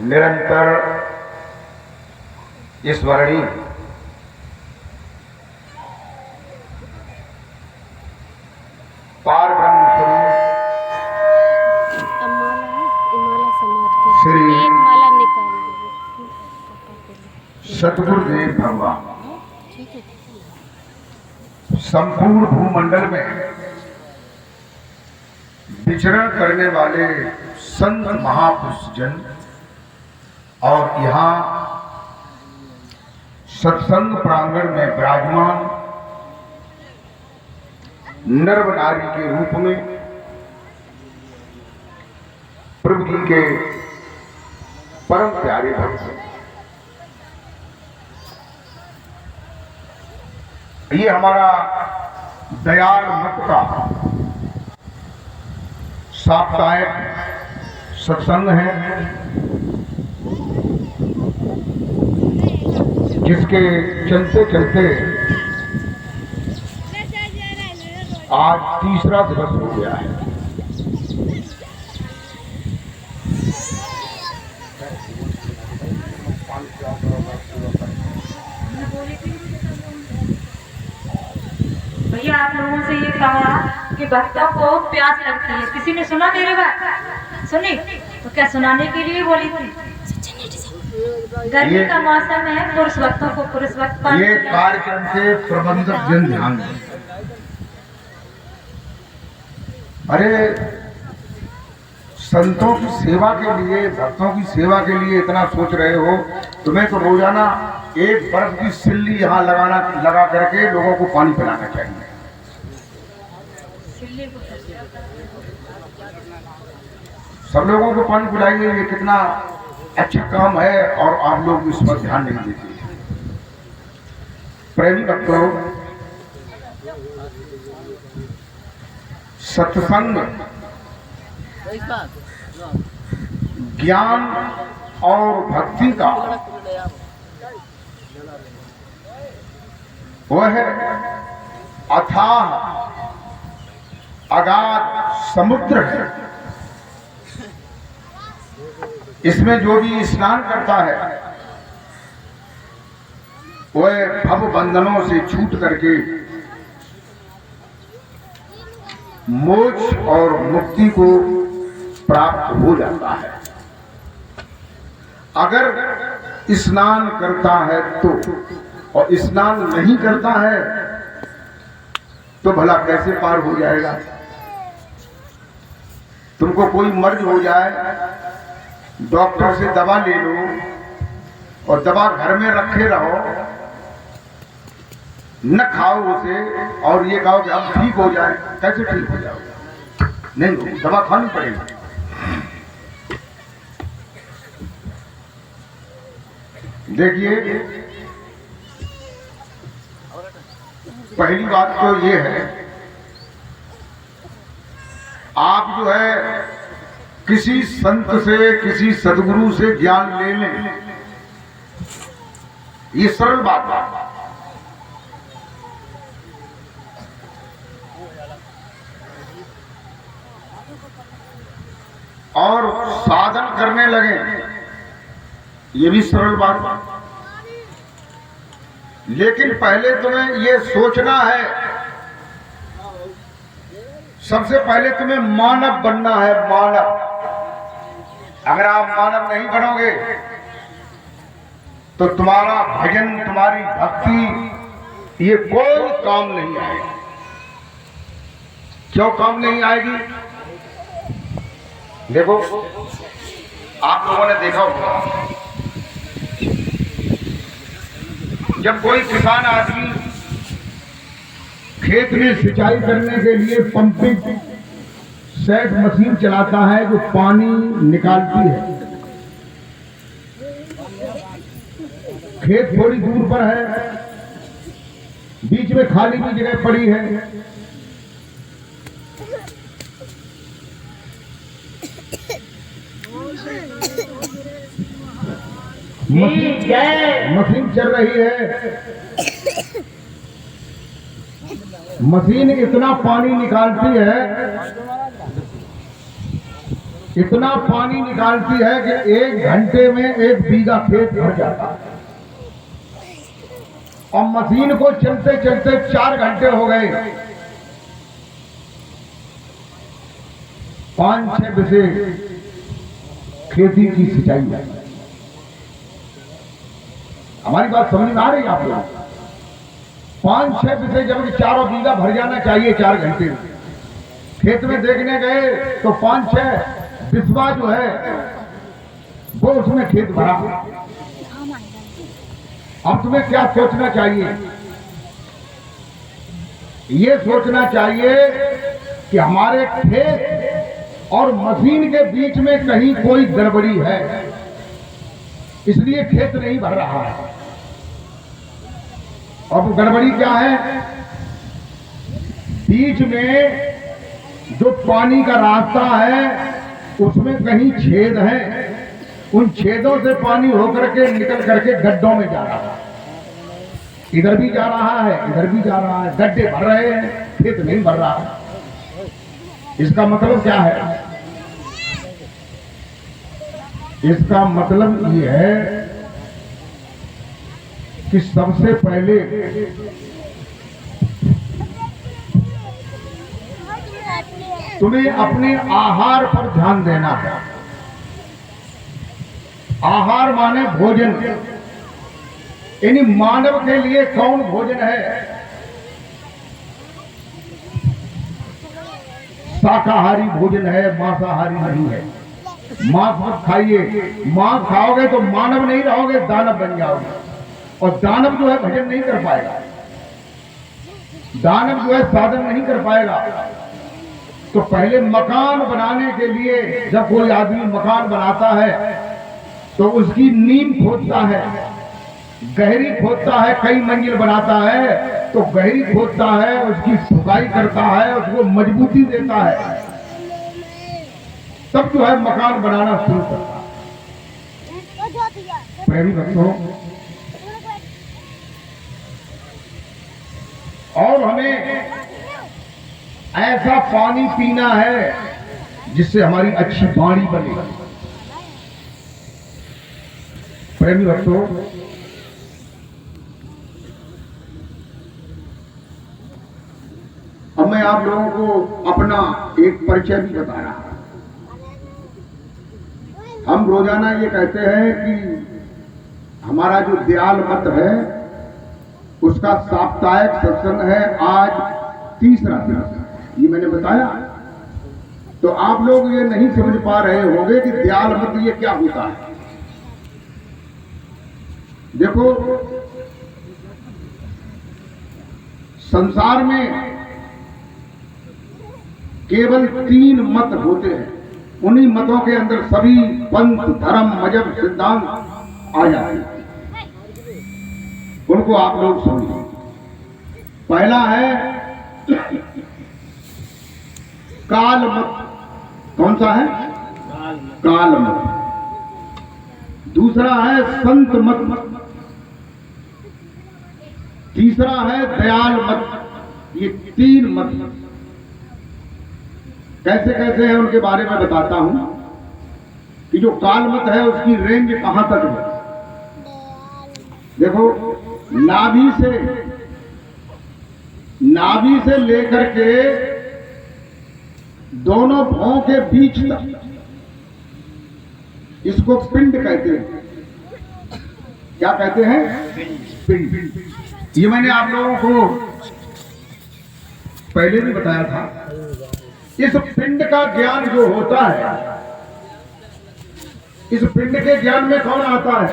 निरंतर ईश्वरणी पार ब्रह्म स्वरूप श्री सतगुरुदेव भगवान संपूर्ण भूमंडल में विचरण करने वाले संत महापुरुष जन और यहाँ सत्संग प्रांगण में विराजमान नर नारी के रूप में प्रभु जी के परम प्यारे भक्त, ये हमारा दयाल मत का साप्ताहिक सत्संग है, जिसके चलते चलते आज तीसरा दिवस हो गया है। भैया आप लोगों से ये कहा कि भक्तों को प्यास लगती है। किसी ने सुना मेरी बात? सुनी? तो क्या सुनाने के लिए बोली थी? गर्मी का मौसम है, पुरुष भक्तों को पुरुष भक्त ये कार्यक्रम के प्रबंधक जन ध्यान दें। अरे संतों की सेवा के लिए, भक्तों की सेवा के लिए इतना सोच रहे हो, तुम्हें तो रोजाना एक बर्फ की सिल्ली यहाँ लगा करके लोगों को पानी पिलाना चाहिए। सब लोगों को पानी पिलाइए, ये कितना अच्छा काम है और आप लोग इस पर ध्यान नहीं देते। प्रेमी भक्तों, सत्संग ज्ञान और भक्ति का वह अथाह अगाध समुद्र है। इसमें जो भी स्नान करता है वह भव बंधनों से छूट करके मोक्ष और मुक्ति को प्राप्त हो जाता है। अगर स्नान करता है तो, और स्नान नहीं करता है तो भला कैसे पार हो जाएगा? तुमको कोई मर्ज हो जाए, डॉक्टर से दवा ले लो और दवा घर में रखे रहो, न खाओ उसे और ये कहो कि हम ठीक हो जाए, कैसे ठीक हो जाओगे? नहीं, दवा खानी पड़ेगी। देखिए, पहली बात तो ये है, आप जो है किसी संत से, किसी सदगुरु से ज्ञान ले लें, ये सरल बात है। और साधन करने लगे, ये भी सरल बात है। लेकिन पहले तुम्हें ये सोचना है, सबसे पहले तुम्हें मानव बनना है। मानव, अगर आप मानव नहीं बनोगे तो तुम्हारा भजन, तुम्हारी भक्ति, ये कोई काम नहीं आएगा। क्यों काम नहीं आएगी? देखो, आप लोगों ने देखा होगा, जब कोई किसान आदमी खेत में सिंचाई करने के लिए पंपिंग सेट मशीन चलाता है जो पानी निकालती है, खेत थोड़ी दूर पर है, बीच में खाली भी जगह पड़ी है, मशीन चल रही है, मशीन इतना पानी निकालती है, इतना पानी निकालती है कि 1 घंटे में 1 बीघा खेत भर जाता है। और मशीन को चलते चलते 4 घंटे हो गए। 5-6 बजे खेती की सिंचाई है। हमारी बात समझ में आ रही है आप लोग? 5-6 बजे जब 4 बीघा भर जाना चाहिए 4 घंटे में। खेत में देखने गए तो 5-6 बिस्वा जो है वो उसमें खेत भरा। अब तुम्हें क्या सोचना चाहिए? ये सोचना चाहिए कि हमारे खेत और मशीन के बीच में कहीं कोई गड़बड़ी है, इसलिए खेत नहीं भर रहा है। और वो गड़बड़ी क्या है? बीच में जो पानी का रास्ता है उसमें कहीं छेद है। उन छेदों से पानी होकर के निकल करके गड्ढों में जा रहा है। इधर भी जा रहा है, इधर भी जा रहा है, गड्ढे भर रहे हैं, खेत नहीं भर रहा है। इसका मतलब क्या है? इसका मतलब ये है कि सबसे पहले तुम्हें अपने आहार पर ध्यान देना है। आहार माने भोजन, यानी मानव के लिए कौन भोजन है? शाकाहारी भोजन है, मांसाहारी नहीं है। मांस मत खाइए। मांस खाओगे तो मानव नहीं रहोगे, दानव बन जाओगे। और दानव जो है भजन नहीं कर पाएगा, दानव जो है साधन नहीं कर पाएगा। तो पहले मकान बनाने के लिए जब कोई आदमी मकान बनाता है तो उसकी नींव खोदता है, गहरी खोदता है। कई मंजिल बनाता है तो गहरी खोदता है, उसकी ठुकाई करता है, उसको मजबूती देता है, तब जो है मकान बनाना शुरू करता है। प्रेमी भक्तों, और हमें ऐसा पानी पीना है जिससे हमारी अच्छी वाणी बने। प्रेमी भक्तों, अब मैं आप लोगों को अपना एक परिचय भी बता रहा हूं। हम रोजाना ये कहते हैं कि हमारा जो दयाल मत है उसका साप्ताहिक सत्संग है। आज 3रा दिन, ये मैंने बताया। तो आप लोग ये नहीं समझ पा रहे होंगे कि दयाल मत ये क्या होता है। देखो, संसार में केवल 3 मत होते हैं। उन्हीं मतों के अंदर सभी पंथ, धर्म, मजहब, सिद्धांत आ जाते हैं। उनको आप लोग समझिए। पहला है काल मत। कौन सा है? काल मत। दूसरा है संत मत। तीसरा है दयाल मत। ये 3 मत कैसे कैसे है उनके बारे में बताता हूं कि जो काल मत है उसकी रेंज कहां तक है। देखो, नाभि से लेकर के दोनों भौं के बीच तक, इसको पिंड कहते हैं। क्या कहते हैं? पिंड। ये मैंने आप लोगों को पहले भी बताया था। इस पिंड का ज्ञान जो होता है, इस पिंड के ज्ञान में कौन आता है?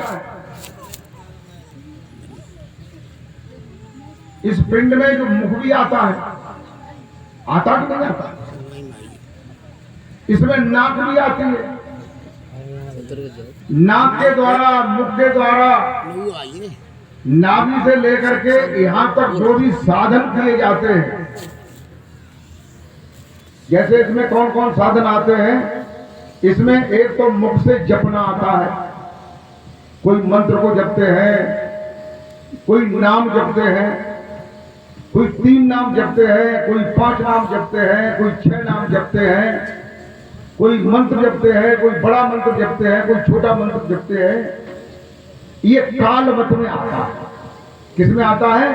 इस पिंड में जो मुख भी आता है, आता कि नहीं आता? इसमें नाक भी आती है। नाक के द्वारा, मुख के द्वारा, नाभि से लेकर के यहां तक जो भी साधन किए जाते हैं, जैसे इसमें कौन कौन साधन आते हैं? इसमें एक तो मुख से जपना आता है। कोई मंत्र को जपते हैं, कोई नाम जपते हैं, कोई 3 नाम जपते हैं, कोई 5 नाम जपते हैं, कोई 6 नाम जपते हैं। कोई मंत्र जपते हैं, कोई बड़ा मंत्र जपते हैं, कोई छोटा मंत्र जपते हैं, ये काल मत में आता है। किस में आता है?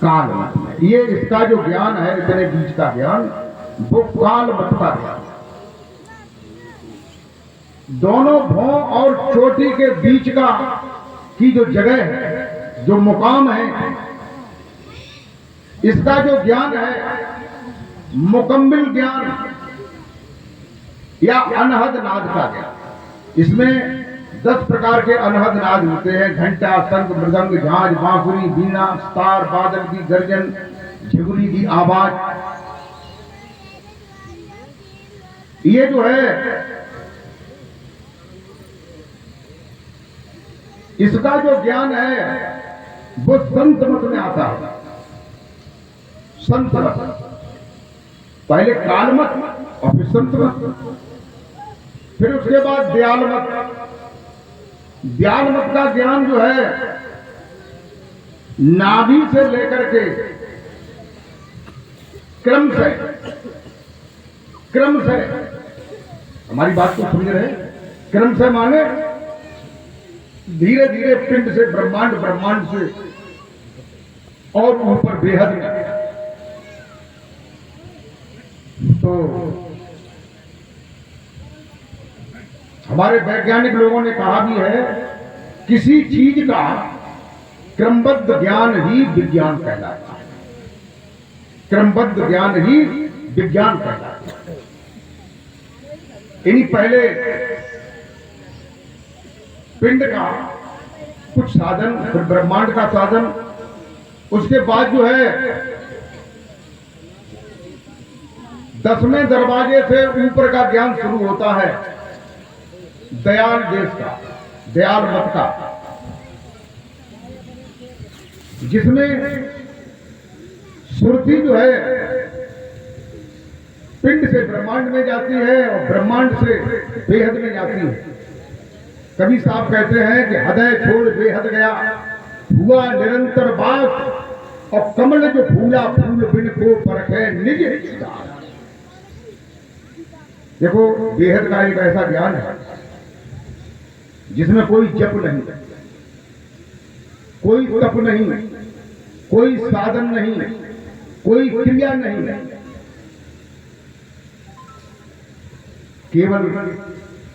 काल मत में। ये इसका जो ज्ञान है, इतने बीच का ज्ञान, वो काल मत का ज्ञान। दोनों भौं और चोटी के बीच का की जो जगह है, जो मुकाम है, इसका जो ज्ञान है, मुकम्मिल ज्ञान या अनहद नाद का ज्ञान। इसमें 10 प्रकार के अनहद नाद होते हैं। घंटा, शंख, मृदंग, झांझ, बांसुरी, बीना, सितार, बादल की गर्जन, झिगुरी की आवाज। ये जो है, इसका जो ज्ञान है वो संत मत में आता है। संत मत, पहले काल मत और फिर संत मत, फिर उसके बाद दयाल मत। दयाल मत का ज्ञान जो है, नाभि से लेकर के क्रम से, हमारी बात को समझ रहे हैं? क्रम से माने धीरे धीरे पिंड से ब्रह्मांड, ब्रह्मांड से और ऊपर बेहद में। तो हमारे वैज्ञानिक लोगों ने कहा भी है, किसी चीज का क्रमबद्ध ज्ञान ही विज्ञान कहलाता है। क्रमबद्ध ज्ञान ही विज्ञान कहलाता है। इन्हीं पहले पिंड का कुछ साधन, फिर ब्रह्मांड का साधन, उसके बाद जो है 10वें दरवाजे से ऊपर का ज्ञान शुरू होता है, दयाल देश का, दयाल मत का, जिसमें सुरती जो है पिंड से ब्रह्मांड में जाती है और ब्रह्मांड से बेहद में जाती है। कभी साहब कहते हैं कि हृदय छोड़ बेहद गया, हुआ निरंतर बात, और कमल जो फूला फूल बिन को परखे निज निजदार। देखो, बेहद का एक ऐसा ज्ञान है जिसमें कोई जप नहीं, कोई तप नहीं, कोई साधन नहीं, कोई क्रिया नहीं, केवल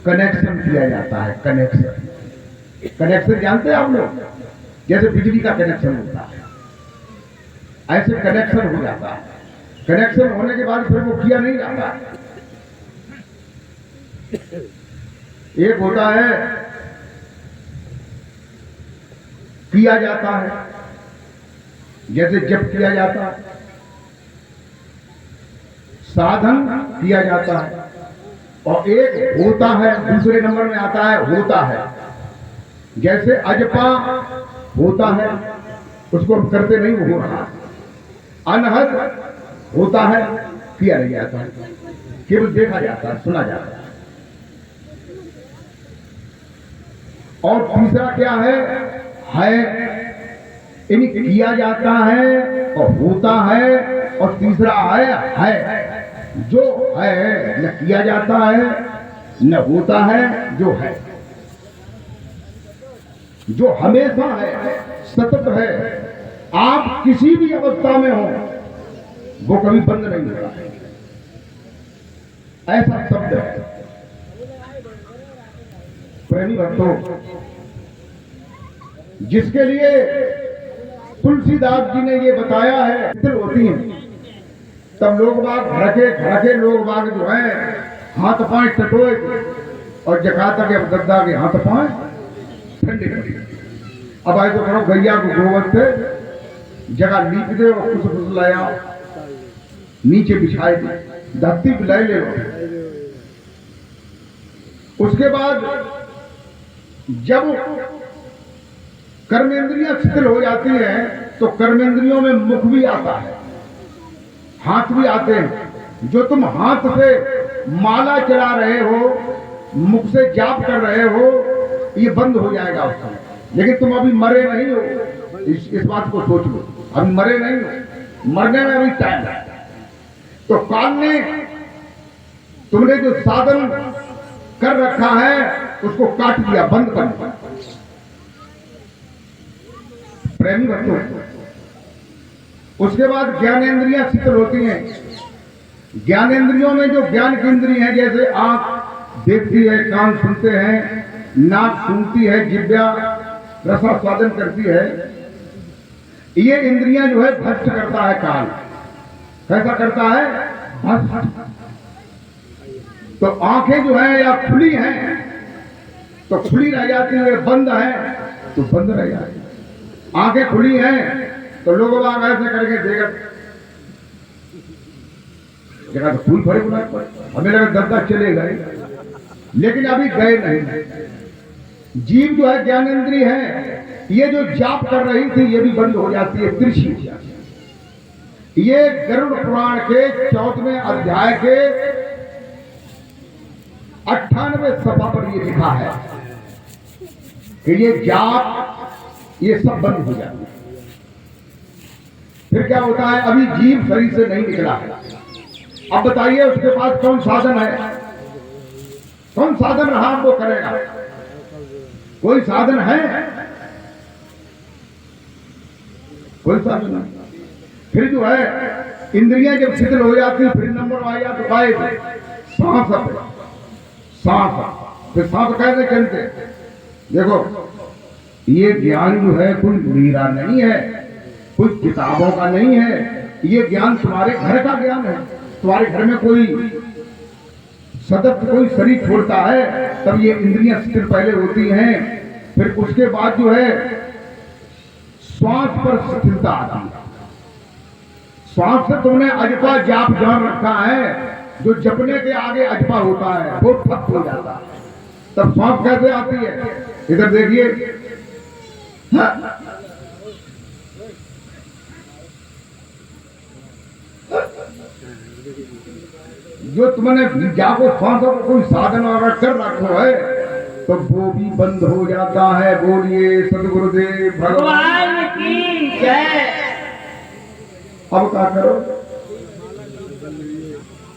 कनेक्शन किया जाता है। कनेक्शन जानते हैं आप लोग? जैसे बिजली का कनेक्शन होता है, ऐसे कनेक्शन हो जाता है। कनेक्शन होने के बाद फिर वो किया नहीं जाता। एक होता है किया जाता है, जैसे जप किया जाता है, साधन किया जाता है, और एक होता है, दूसरे नंबर में आता है होता है। जैसे अजपा होता है, उसको हम करते नहीं, वो हो रहा। अनहद होता है, किया नहीं जाता है, केवल देखा जाता है, सुना जाता है। और तीसरा क्या है? इन्हीं किया जाता है और होता है, और तीसरा है जो है, न किया जाता है न होता है, जो है, जो हमेशा है, सतत है। आप किसी भी अवस्था में हो, वो कभी बंद नहीं होता है। ऐसा शब्द है। प्रेमी भक्तों, जिसके लिए तुलसीदास जी ने ये बताया है, स्थिर होती हैं, तब लोग बाग घरके लोग बाग जो है हाथ पांव टटोए और जकाता के गद्दा के हाथ पांव ठंडे कर दिए। अब आए तो करो, गैया को गोबर से जगह लीप दे और कुछ लाया, नीचे बिछाए दे, धरती पिलाई ले लो। उसके बाद जब कर्मेंद्रियां शिथिल हो जाती हैं, तो कर्मेंद्रियों में मुख भी आता है, हाथ भी आते हैं। जो तुम हाथ से माला चला रहे हो, मुख से जाप कर रहे हो, ये बंद हो जाएगा उस समय। लेकिन तुम अभी मरे नहीं हो, इस बात को सोच लो, अभी मरे नहीं हो, मरने में अभी टाइम है। तो काल ने तुमने जो साधन कर रखा है उसको काट दिया, बंद कर दिया। प्रेमी भक्तों, उसके बाद ज्ञानेंद्रियां शिथिल होती हैं। ज्ञानेंद्रियों में जो ज्ञान की इंद्रिय है, जैसे आंख देखती है, कान सुनते हैं, नाक सुनती है, जिह्वा रसास्वादन करती है, ये इंद्रियां जो है भ्रष्ट करता है काल। कैसा करता है? भ्रष्ट। तो आंखें जो है या खुली हैं तो खुली रह जाती है, बंद है तो बंद रह जाती है। आंखें खुली हैं तो लोग ऐसे करके देखा तो फूल भरे बुला, हमें लगा 10 चले गए, लेकिन अभी गए नहीं। जीव जो है ज्ञानेंद्रिय है, ये जो जाप कर रही थी ये भी बंद हो जाती है, त्रिशी हो जाती है। ये गरुड़ पुराण के 14वें अध्याय के 98वें सफा पर ये लिखा है कि ये जाप ये सब बंद हो जाती है। फिर क्या होता है? अभी जीव शरीर से नहीं निकला है। अब बताइए उसके पास कौन साधन है? कौन साधन रहा वो करेगा? कोई साधन है? कोई साधन नहीं। फिर जो है इंद्रियां जब शिथिल हो जाती है, फिर नंबर आ जाता है सांस। सांस फिर सांस कैसे चलते? देखो ये ज्ञान जो है कोई मीरा नहीं है, कुछ किताबों का नहीं है। ये ज्ञान तुम्हारे घर का ज्ञान है। तुम्हारे घर में कोई सदस्य कोई शरीर छोड़ता है तब ये इंद्रियां शिथिल पहले होती हैं, फिर उसके बाद जो है श्वास पर शिथिलता आती है। श्वास से तुमने अजपा जाप जान रखा है, जो जपने के आगे अजपा होता है वो ठप हो जाता है, तब श्वास कैसे आती है? इधर देखिए, हाँ। जो तुमने जाको श्वास को कोई साधन और कर रखो है तो वो भी बंद हो जाता है। बोलिए सदगुरुदेव भगवान की जय। अब क्या करो?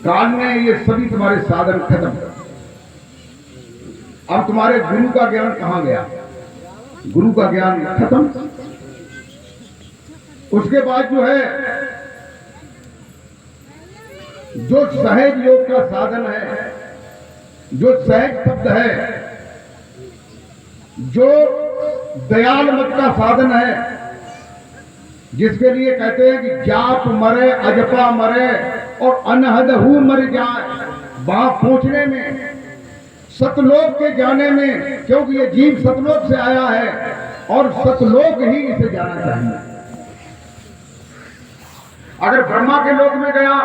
काल ने ये सभी तुम्हारे साधन खत्म कर। अब तुम्हारे गुरु का ज्ञान कहां गया? गुरु का ज्ञान खत्म। उसके बाद जो है जो सहज योग का साधन है, जो सहज शब्द है, जो दयाल मत का साधन है, जिसके लिए कहते हैं कि जाप मरे अजपा मरे और अनहद हु मर जाए, वहां पहुंचने में, सतलोक के जाने में, क्योंकि ये जीव सतलोक से आया है और सतलोक ही इसे जाना चाहिए। अगर ब्रह्मा के लोक में गया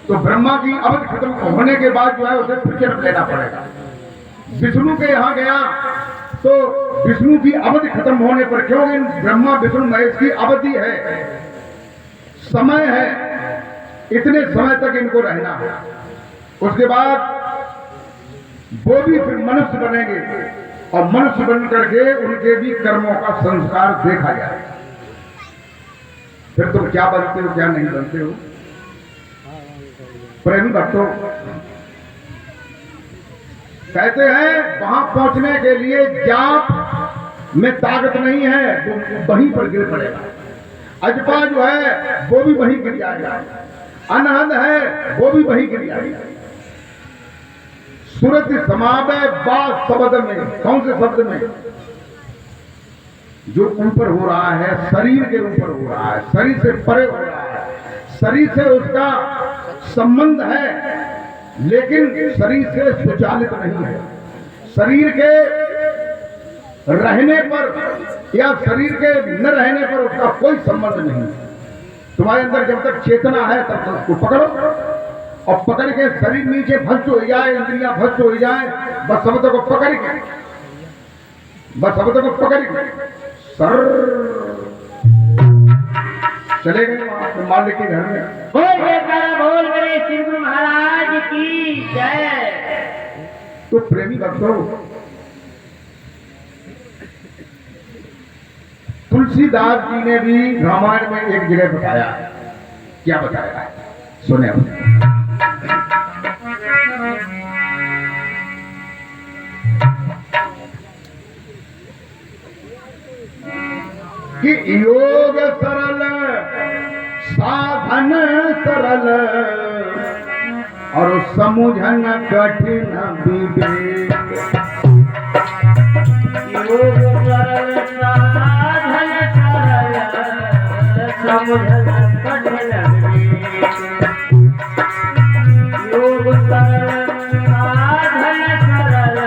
तो ब्रह्मा की अवधि खत्म होने के बाद जो है उसे फिर जन्म लेना पड़ेगा। विष्णु के यहां गया तो विष्णु की अवधि खत्म होने पर, क्योंकि ब्रह्मा विष्णु महेश की अवधि है, समय है, इतने समय तक इनको रहना है। उसके बाद वो भी फिर मनुष्य बनेंगे और मनुष्य बन करके उनके भी कर्मों का संस्कार देखा जाएगा। फिर तुम क्या बनते हो क्या नहीं बनते हो? प्रेमी भक्तों, कहते हैं वहां पहुंचने के लिए जाप में ताकत नहीं है, वो वहीं पर गिर पड़ेगा। अजपा जो है वो भी वहीं गिर जाएगा, अनहद है वो भी वहीं गिर जाएगा। सूरत समावे बा शब्द में, कौन से शब्द में? जो ऊपर हो रहा है, शरीर के ऊपर हो रहा है, शरीर से परे हो रहा है, शरीर से उसका संबंध है लेकिन शरीर से स्वचालित नहीं है। शरीर के रहने पर या शरीर के न रहने पर उसका कोई संबंध नहीं। तुम्हारे अंदर जब तक चेतना है तब तक उसको पकड़ो और पकड़ के शरीर नीचे भ्रष्ट हो जाए, इंद्रियां भ्रष्ट हो जाए, बस शब्द को पकड़ के, बस शब्द को पकड़ के सर चले गए मालिक के घर में। बोल बड़े श्री गुरु महाराज की जय। तो प्रेमी भक्तों, तुलसीदास जी ने भी रामायण में एक जगह बताया। क्या बताया? सुने। कि योग सरल साधन सरल और समुझन कठिन विवेक। योग सरल साधन सरल समुझन कठिन विवेक। योग सरल साधन सरल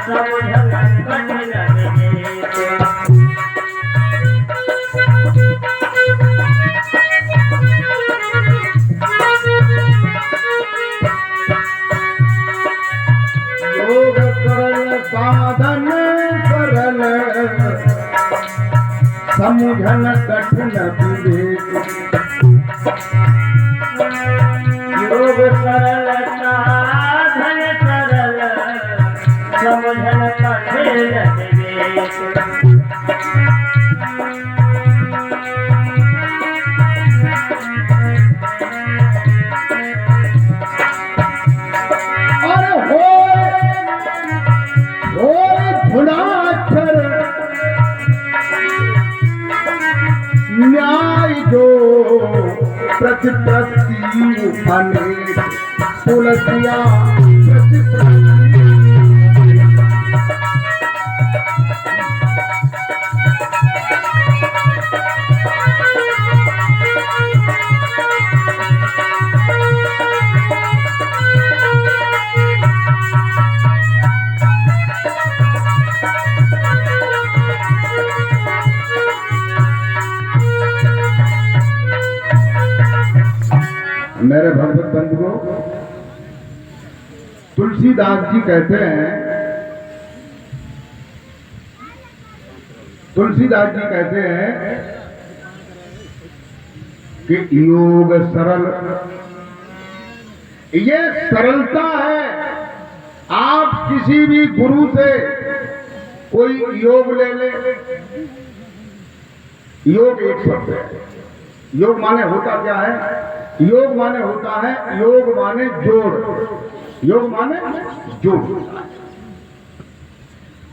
समुझन कठिन विवेक। योग सरल साधन सरल समुझन कठिन विवेक। योग सरल साधन सरल समुझन कठिन विवेक। और हो धुनाक्षर न्याय जो प्रतिप्रति अनेक तुलसिया प्रतिप्रति। मेरे भगवत बंधुओं, तुलसीदास जी कहते हैं, तुलसीदास जी कहते हैं कि योग सरल, ये सरलता है। आप किसी भी गुरु से कोई योग ले ले, योग एक शब्द है। योग माने होता क्या है? योग माने होता है, योग माने जोड़, योग माने जोड़ होता है,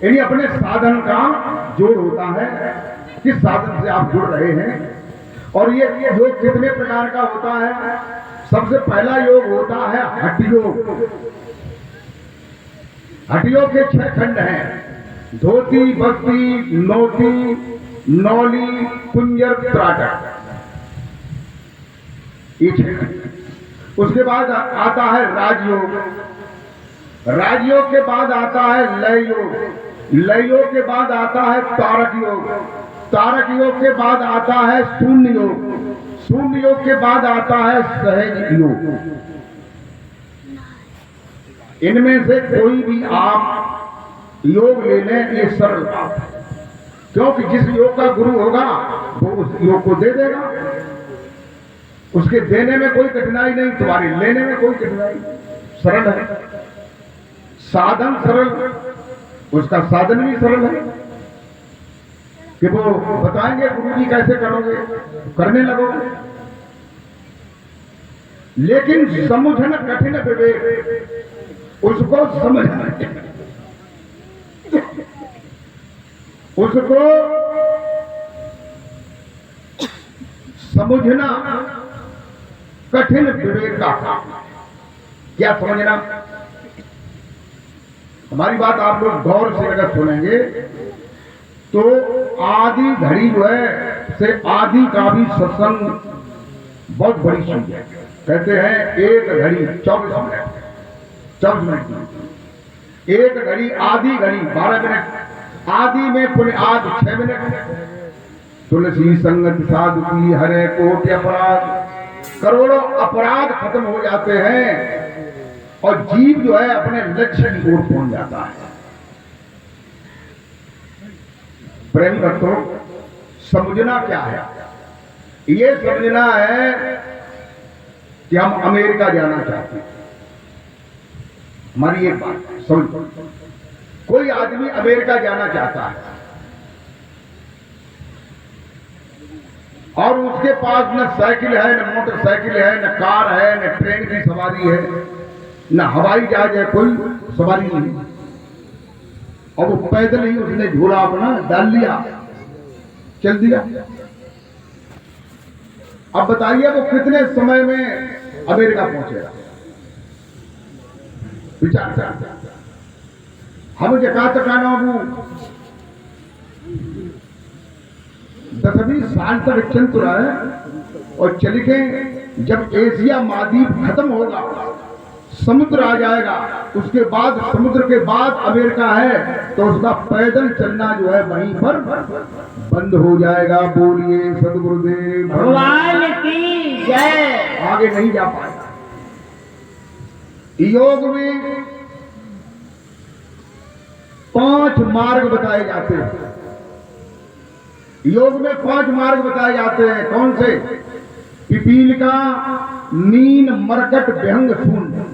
यानी अपने साधन का जोड़ होता है। किस साधन से आप जुड़ रहे हैं। और ये योग कितने प्रकार का होता है? सबसे पहला योग होता है हठ योग। हठ योग के 6 खंड हैं: धोती, भक्ति, नोती, नौली, कुंजर, त्राटक। उसके बाद आता है राजयोग। राजयोग के बाद आता है लय योग। लय योग के बाद आता है तारक योग। तारक योग के बाद आता है शून्य योग। शून्य योग के बाद आता है सहज योग। इनमें से कोई भी आप योग ले लें, ये सरल बात है, क्योंकि जिस योग का गुरु होगा वो उस योग को दे देगा। उसके देने में कोई कठिनाई नहीं, तुम्हारे लेने में कोई कठिनाई नहीं। सरल है, साधन सरल, उसका साधन भी सरल है कि वो बताएंगे गुरु जी कैसे करोगे, करने लगोगे। लेकिन समुझन कठिन विवेक, उसको समझना, उसको समझना कठिन विवेक का काम। क्या समझना? हमारी बात आप लोग गौर से अगर सुनेंगे तो आधी घड़ी जो है से आधी का भी सत्संग बहुत बड़ी चीज है। कहते हैं एक घड़ी 24 मिनट, 24 मिनट, एक घड़ी, आधी घड़ी 12 मिनट, आधी में पुण्य आध 6 मिनट। तुलसी संगत साधु की हरे कोटि अपराध, करोड़ों अपराध खत्म हो जाते हैं और जीव जो है अपने लक्ष्य की ओर पहुंच जाता है। प्रेम भक्तों, समझना क्या है? ये समझना है कि हम अमेरिका जाना चाहते हैं। हमारी एक बात समझ, कोई आदमी अमेरिका जाना चाहता है और उसके पास न साइकिल है, न मोटरसाइकिल है, न कार है, न ट्रेन की सवारी है, न हवाई जहाज है, कोई सवारी नहीं। और वो पैदल ही उसने झोला अपना डाल लिया चल दिया। अब बताइए वो कितने समय में अमेरिका पहुंचेगा? विचार कर। हम जका तकाना 10-20 साल तक चल तो रहा है और चल के जब एशिया महाद्वीप खत्म होगा, समुद्र आ जाएगा, उसके बाद समुद्र के बाद अमेरिका है, तो उसका पैदल चलना जो है वहीं पर बंद हो जाएगा। बोलिए सदगुरुदेव भगवान की जय। आगे नहीं जा पाएगा। योग में 5 मार्ग बताए जाते हैं। योग में 5 मार्ग बताए जाते हैं। कौन से? पिपीलिका, मीन, मरकट, विहंग, शून्य।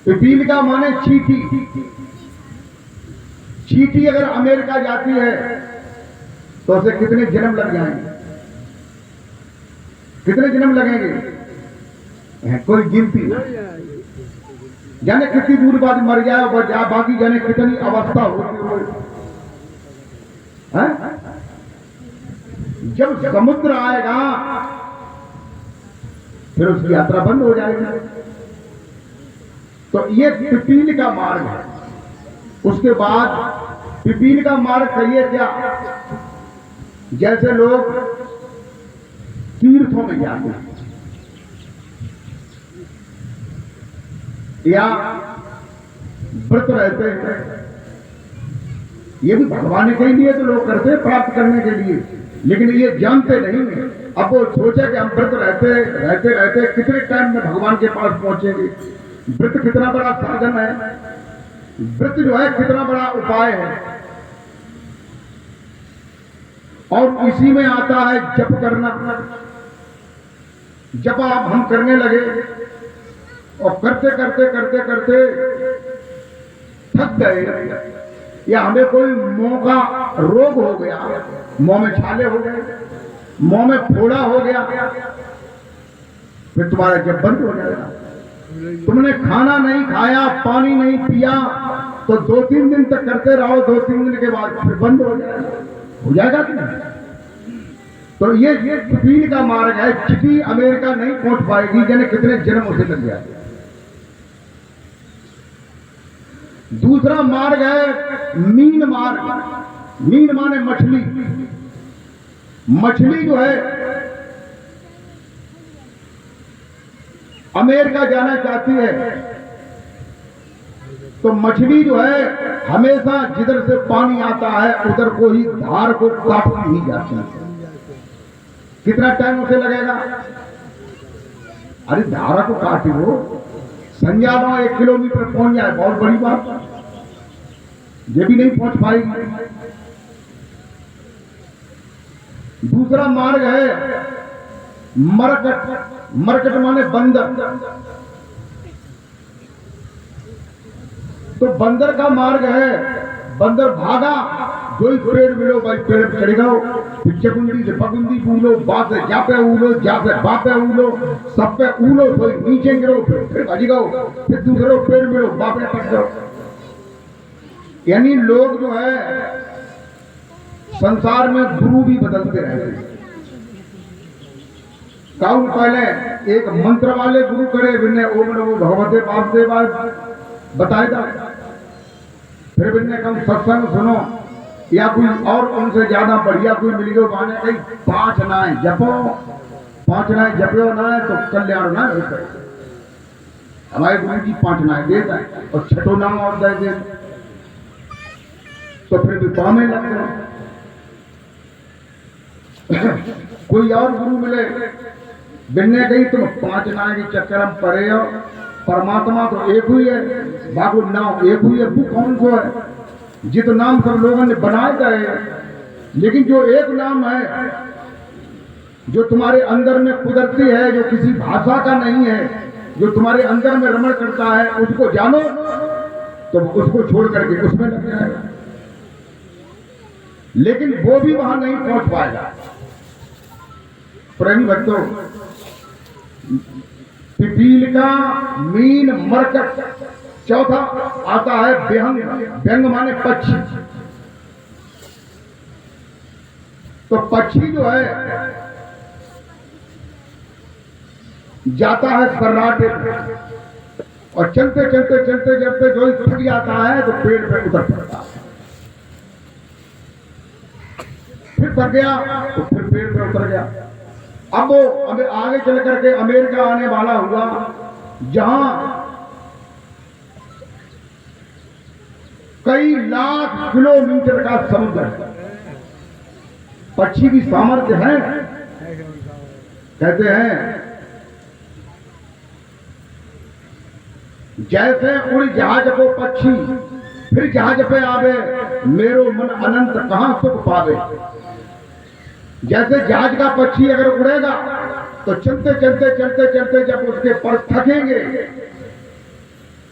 पिपीलिका माने चींटी। चींटी अगर अमेरिका जाती है तो उसे कितने जन्म लग जाएंगे? कितने जन्म लगेंगे? कोई गिनती नहीं। जाने कितनी दूर बाद मर जाए और बाकी जाने कितनी अवस्था होती है। जब समुद्र आएगा फिर उसकी यात्रा बंद हो जाएगी। तो ये पिपील का मार्ग है। उसके बाद पिपील का मार्ग कहिए क्या? जैसे लोग तीर्थों में जाते हैं या व्रत रहते हैं, ये भी भगवान के लिए तो लोग करते हैं, प्राप्त करने के लिए, लेकिन ये जानते नहीं है। अब वो सोचे कि हम व्रत रहते कितने टाइम में भगवान के पास पहुंचेंगे। व्रत कितना बड़ा साधन है, व्रत जो है कितना बड़ा उपाय है। और इसी में आता है जप करना। जप आप हम करने लगे और करते थक गए, या हमें कोई मुंह का रोग हो गया, मुंह में छाले हो गए, मुंह में फोड़ा हो गया, फिर तुम्हारा जब बंद हो जाएगा। तुमने खाना नहीं खाया, पानी नहीं पिया, तो 2-3 दिन तक करते रहो, 2-3 दिन के बाद फिर बंद हो जाएगा कि नहीं? तो ये पिपील का मार्ग है। चिटी अमेरिका नहीं पहुंच पाएगी, जाने कितने जन्म उसे लग जाए। दूसरा मार्ग है मीन मार्ग। मीन माने मछली। मछली जो है अमेरिका जाना चाहती है, तो मछली जो है हमेशा जिधर से पानी आता है उधर को ही धार को काटती ही जाती है। कितना टाइम उसे लगेगा? अरे धारा को काटी हो, संजाना 1 किलोमीटर पहुंच जाए, बहुत बड़ी बात, ये भी नहीं पहुंच पाएगी। दूसरा मार्ग है मरकट। मरकट माने बंदर। तो बंदर का मार्ग है, बंदर भागा, जो ही पेड़ मिलो भाई पेड़ पे चढ़ गओ, फिर चकुंदी से पकुंदी पूलो, बात से जा पे उलो, जा से बा पे उलो, सब पे उलो, तो नीचे गिरो, फिर भज गओ, फिर दूसरे पेड़ मिलो, बाप पे पट गओ। यानी लोग जो है संसार में गुरु भी बदलते रहते हैं। काउ पहले एक मंत्र वाले गुरु करे, बिन्ने ओम नमो भगवते वासुदेवाय बताया था, फिर बिन्ने कम सत्संग सुनो, या कोई और उनसे ज्यादा बढ़िया कोई मिल गयो, माने कहीं 5 नाय जपो, 5 नाय जपो ना तो कल्याण ना होता। हमारे गुरु जी 5 नाय देता है और 6ठो नाम और दे दे, तो फिर भी पाने लगते हैं। कोई और गुरु मिले, बिन्ने कही तुम 5 नाय के चक्कर हम परे हो, परमात्मा तो एक ही है, बाबू नाम एक ही है, वो कौन सो है? जित नाम सब लोगों ने बनाए गए, लेकिन जो एक नाम है जो तुम्हारे अंदर में कुदरती है, जो किसी भाषा का नहीं है, जो तुम्हारे अंदर में रमण करता है, उसको जानो तो उसको छोड़ करके उसमें लग जाएगा। लेकिन वो भी वहां नहीं पहुंच पाएगा। प्रेमी भक्तों, पिपील का मीन मरकट। चौथा आता है व्यंग। व्यंग माने पक्षी। तो पक्षी जो है जाता है सर्राटे पे, और चलते चलते चलते चलते जो थक जाता है तो पेड़ पे उतर पड़ता है। फिर थक गया तो फिर पेड़ पे उतर गया। अब वो आगे चल करके अमेरिका आने वाला हुआ, जहां कई लाख किलोमीटर का समुद्र है। पक्षी की सामर्थ्य है, कहते हैं जैसे उड़ जहाज को पक्षी फिर जहाज पे आवे, मेरो मन अनंत कहां सुख पावे। जैसे जहाज का पक्षी अगर उड़ेगा तो चलते चलते चलते चलते जब उसके पर थकेंगे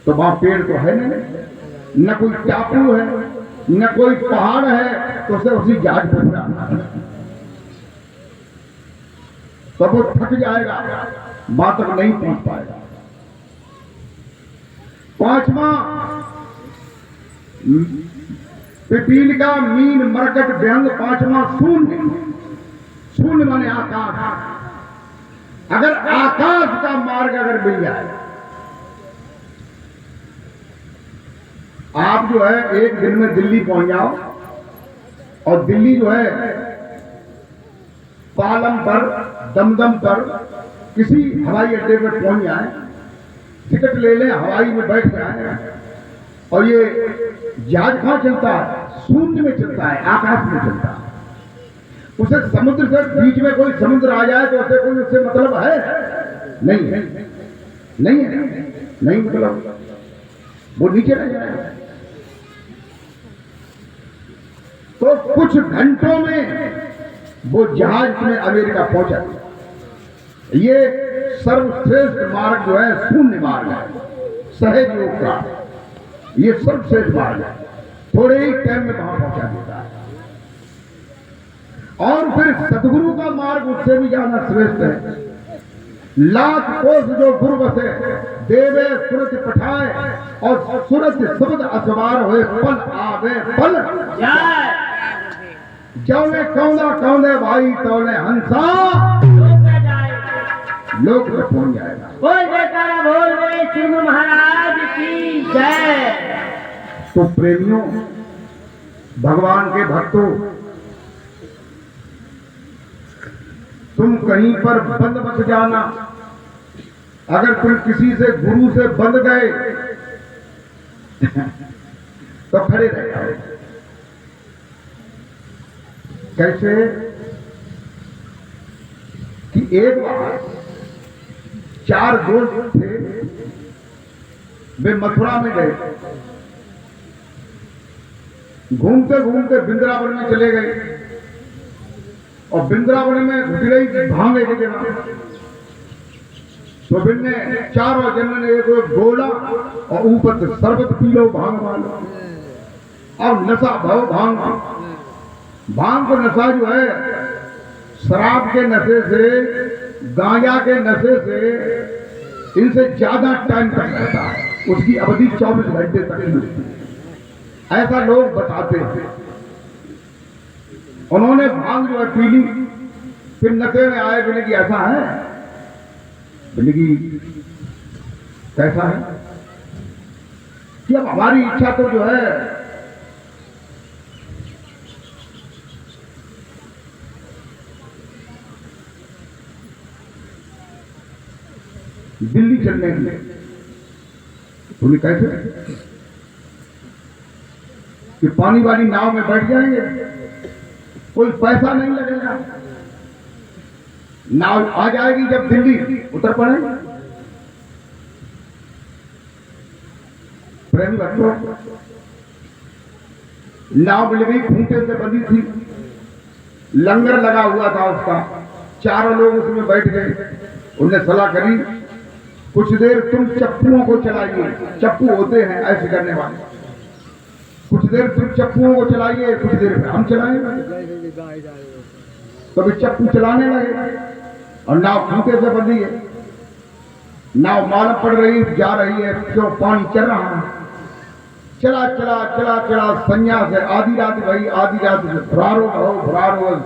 तो वहां पेड़ तो है नहीं, न कोई टापू है, न कोई पहाड़ है, तो उसे उसी जहाज पर उड़ाना है। तो वो थक जाएगा, वहां तक नहीं पहुंच पाएगा। पांचवा, पिपील का मीन मरकट व्यंग। पांचवा शून्य। शून्य माने आकाश। अगर आकाश का मार्ग अगर मिल जाए, आप जो है एक दिन में दिल्ली पहुंच जाओ, और दिल्ली जो है पालम पर, दमदम पर किसी हवाई अड्डे पर पहुंच जाए, टिकट ले लें, हवाई में बैठ जाए, और ये जहाज कहां चलता है? शून्य में चलता है, आकाश में चलता है। उसे समुद्र से बीच में कोई समुद्र आ जाए तो उसे कोई उससे मतलब है? नहीं है, नहीं है, नहीं मतलब, वो नीचे रह जाएगा। तो कुछ घंटों में वो जहाज में अमेरिका पहुंचा। ये सर्वश्रेष्ठ मार्ग जो है शून्य मार्ग है, सहज योग का। ये सर्वश्रेष्ठ मार्ग है, थोड़े ही टाइम में वहां पहुंचा देता है। और फिर सदगुरु का मार्ग उससे भी ज्यादा श्रेष्ठ है। लाख कोस जो गुरु बसे, देवे सुरत पठाए, और सुरत शब्द असवार हुए, पल आवे पल जौने कौना कौने भाई तौने हंसा, लोग में पहुंच जाएगा। बोल जयकारा बोल मेरे सिंह महाराज की जय। तो प्रेमियों, भगवान के भक्तों, तुम कहीं पर बंद मत जाना। अगर तुम किसी से गुरु से बंध गए तो खड़े रह जाओ। कैसे कि एक बार 4 दोस्त थे, वे मथुरा में गए, घूमते घूमते वृंदावन में चले गए, और वृंदावन में घुट गई भांग एक जगह। तो फिर ने चारों जन ने एक गोला और ऊपर से शरबत पी लो भांग वालो, और नशा भाव भांग। भांग को नशा जो है शराब के नशे से, गांजा के नशे से, इनसे ज्यादा टाइम तक रहता है, उसकी अवधि 24 घंटे तक मिलती है, ऐसा लोग बताते हैं। उन्होंने भांग जो है पी ली, फिर नशे में आए, बोले कि ऐसा है, बोले कि कैसा है कि अब हमारी इच्छा तो जो है दिल्ली चलने की। बोले कैसे? कि पानी वाली नाव में बैठ जाएंगे, कोई पैसा नहीं लगेगा, नाव आ जाएगी, जब दिल्ली उतर पड़ेंगे। प्रेम भक्तों, नाव मिल गई, खूंटे से बंधी थी, लंगर लगा हुआ था उसका, चारों लोग उसमें बैठ गए। उन्हें सलाह करी, कुछ देर तुम चप्पुओं को चलाइए, चप्पू होते हैं ऐसे करने वाले, कुछ देर तुम चप्पुओं को चलाइए, कुछ देर में हम चलाएंगे। तो वे चप्पू चलाने लगे, और नाव खूंटे से बंधी है, नाव मालूम पड़ रही जा रही है, क्यों पानी चल रहा है, चला चला चला चला संन्यास है, आधी रात भाई, आधी रात फरारो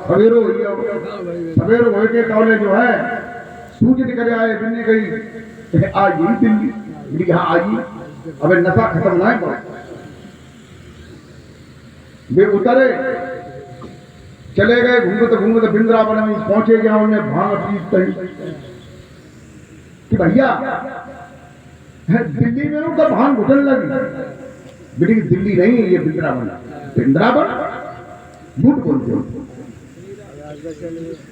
सवेरो सवेरो हो के तौले जो है सूझ निकल आए। बिन्नी गई आज ही दिल्ली, हाँ आज ही, अबे नशा खत्म ना है। वे उतरे, चले गए घूमते घूमते वृंदावन में पहुंचे, गया उन्हें भांग पीस कि भैया दिल्ली में उनका भांग घुटन लगी। बेटी दिल्ली नहीं, ये वृंदावन। वृंदावन झूठ बोलते हो,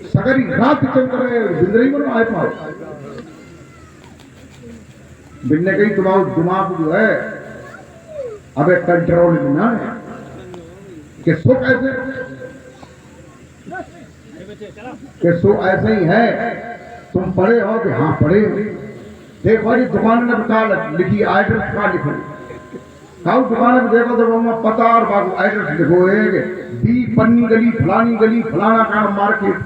सगरी रात चल रहे वृंदावन आए पाओ। बिन्ने कही तुम्हारा दिमाग जो है अबे कंट्रोल में ना है कि सो कैसे, कि सो ऐसे ही है। तुम पढ़े हो कि हाँ पढ़े। देखो जी दुकान में बता लिखी एड्रेस का लिखो, खाओ दुकान में देखो तो वहां पता और बाबू एड्रेस लिखो है दी पन्नी गली फलानी गली फलाना का मार्केट।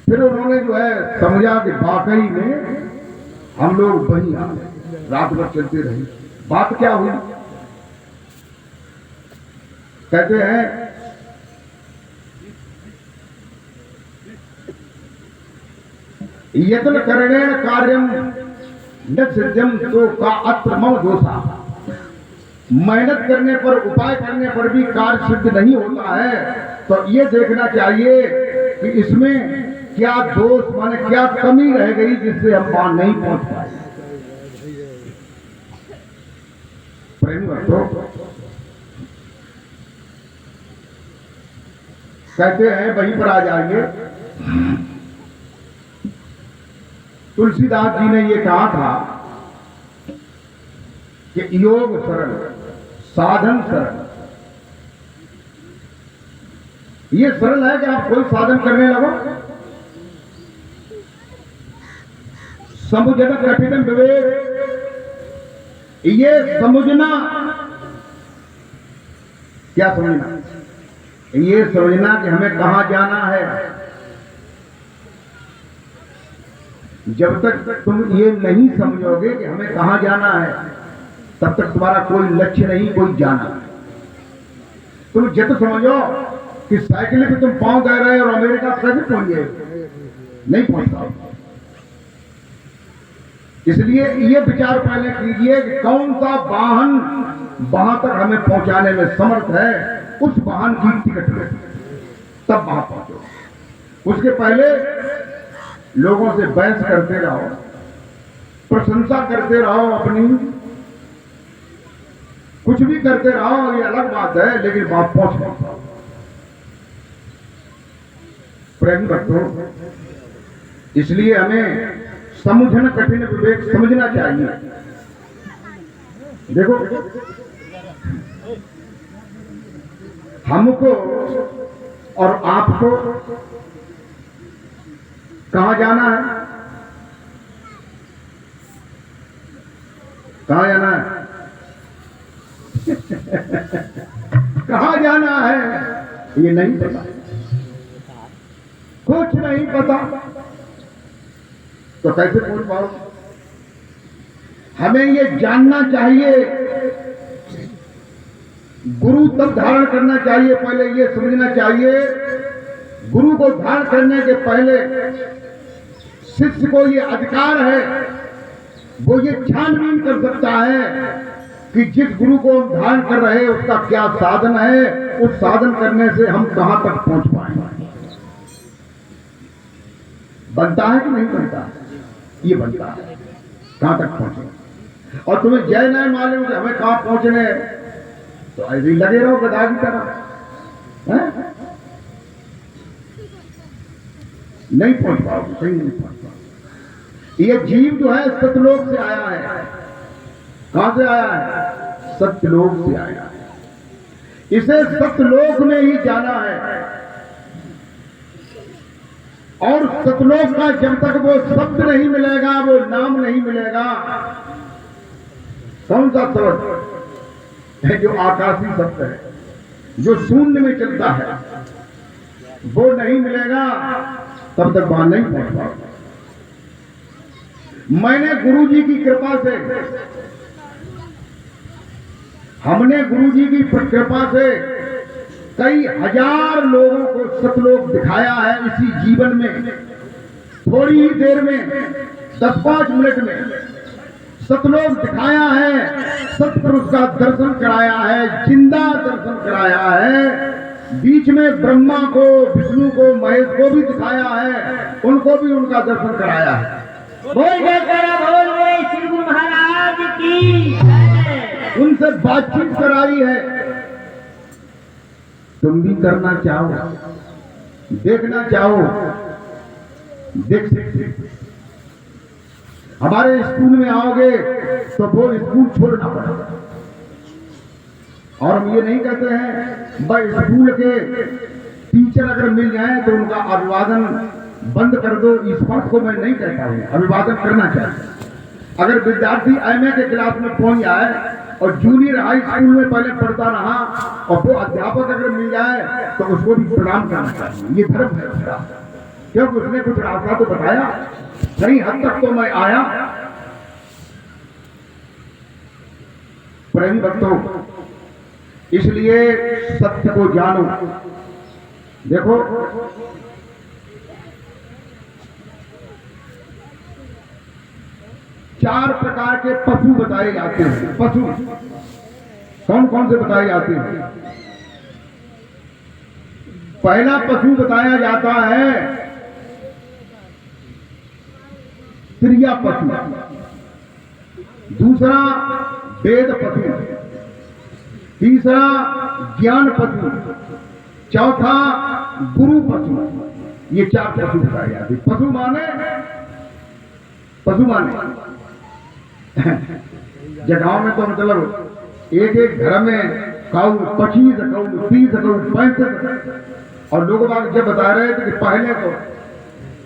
फिर उन्होंने जो है समझा कि वाकई में हम लोग वहीं आ गए, रात भर चलते रहे। बात क्या हुई, कहते हैं यत्न करणेन कार्यम न सिद्ध्यम तो का अत्र मम दोषा। मेहनत करने पर, उपाय करने पर भी कार्य सिद्ध नहीं होता है, तो ये देखना चाहिए कि इसमें क्या दोष माने क्या कमी रह गई जिससे हम वहां नहीं पहुंच पाए। प्रेम भक्तों, कहते हैं वहीं पर आ जाइए। तुलसीदास जी ने ये कहा था कि योग सरल, साधन सरल। ये सरल है कि आप कोई साधन करने लगो। समुझन कठिन विवेक, ये समझना, क्या समझना, ये समझना कि हमें कहां जाना है। जब तक तुम ये नहीं समझोगे कि हमें कहां जाना है, तब तक तुम्हारा कोई लक्ष्य नहीं, कोई जाना नहीं। तुम जित समझो कि साइकिल पे तुम पांव दे रहे हो और अमेरिका कैसे पहुंच गए, नहीं पहुंच पाओगे। इसलिए ये विचार पहले कीजिए कि कौन सा वाहन वहां तक हमें पहुंचाने में समर्थ है, उस वाहन की टिकट लो, तब वहां पहुंचो। उसके पहले लोगों से बहस करते रहो, प्रशंसा करते रहो, अपनी कुछ भी करते रहो, ये अलग बात है, लेकिन वहां पहुंच नहीं पाओ। प्रेम भक्तों, इसलिए हमें समझना कठिन विवेक समझना चाहिए। देखो हमको और आपको कहां जाना है, कहां जाना है कहां जाना है ये नहीं पता, कुछ नहीं पता, तो कैसे पहुंच पाओ। हमें ये जानना चाहिए, गुरु तब धारण करना चाहिए, पहले ये समझना चाहिए गुरु को धारण करने के पहले शिष्य को ये अधिकार है, वो ये छानबीन कर सकता है कि जिस गुरु को हम धारण कर रहे हैं उसका क्या साधन है, उस साधन करने से हम कहां तक पहुंच पाएंगे। बनता है कि नहीं बनता है, ये बनता है, कहां तक पहुंचे। और तुम्हें जय नहीं मालूम कि हमें कहां पहुंचने, तो ऐसे ही लगे रहो गधा की तरह, है? नहीं पहुंच पाओगे, कहीं नहीं पहुंच पाओगे। ये जीव जो है सतलोक से आया है, कहां से आया है, सतलोक से आया है, इसे सतलोक में ही जाना है। और सतलोक का जब तक वो शब्द नहीं मिलेगा, वो नाम नहीं मिलेगा, कौन सा शब्द है जो आकाशी शब्द है, जो शून्य में चलता है, वो नहीं मिलेगा, तब तक वहां नहीं पहुंच पाओगे। मैंने गुरु जी की कृपा से हमने गुरुजी की कृपा से कई हजार लोगों को सतलोक दिखाया है इसी जीवन में। थोड़ी ही देर में 10-5 मिनट में सतलोक दिखाया है, सतपुरुष का दर्शन कराया है, जिंदा दर्शन कराया है। बीच में ब्रह्मा को, विष्णु को, महेश को भी दिखाया है, उनको भी उनका दर्शन कराया है। बोल गए श्री गुरु महाराज की जय। उनसे बातचीत कराई है। तुम भी करना चाहो, देखना चाहो, देख सकते। हमारे स्कूल में आओगे तो वो स्कूल छोड़ना पड़ेगा। और हम ये नहीं कहते हैं भाई स्कूल के टीचर अगर मिल जाए तो उनका अभिवादन बंद कर दो, इस बात को मैं नहीं कहता हूं। अभिवादन करना चाहिए। अगर विद्यार्थी एमए के क्लास में पहुंच जाए और जूनियर हाई स्कूल में पहले पढ़ता रहा और वो अध्यापक अगर मिल जाए तो उसको भी प्रणाम करना चाहिए। ये धर्म है उसका, क्योंकि उसने कुछ रास्ता तो बताया, सही हद तक तो मैं आया। प्रेमी भक्तों, इसलिए सत्य को जानो। देखो, चार प्रकार के पशु बताए जाते हैं। पशु कौन कौन से बताए जाते हैं? पहला पशु बताया जाता है क्रिया पशु, दूसरा वेद पशु, तीसरा ज्ञान पशु, चौथा गुरु पशु। ये चार पशु बताए जाते हैं। पशु माने जगहों में तो मतलब एक एक घर में काऊ 25 काऊ 30 काऊ 65, और लोग बाग जब बता रहे थे कि पहले तो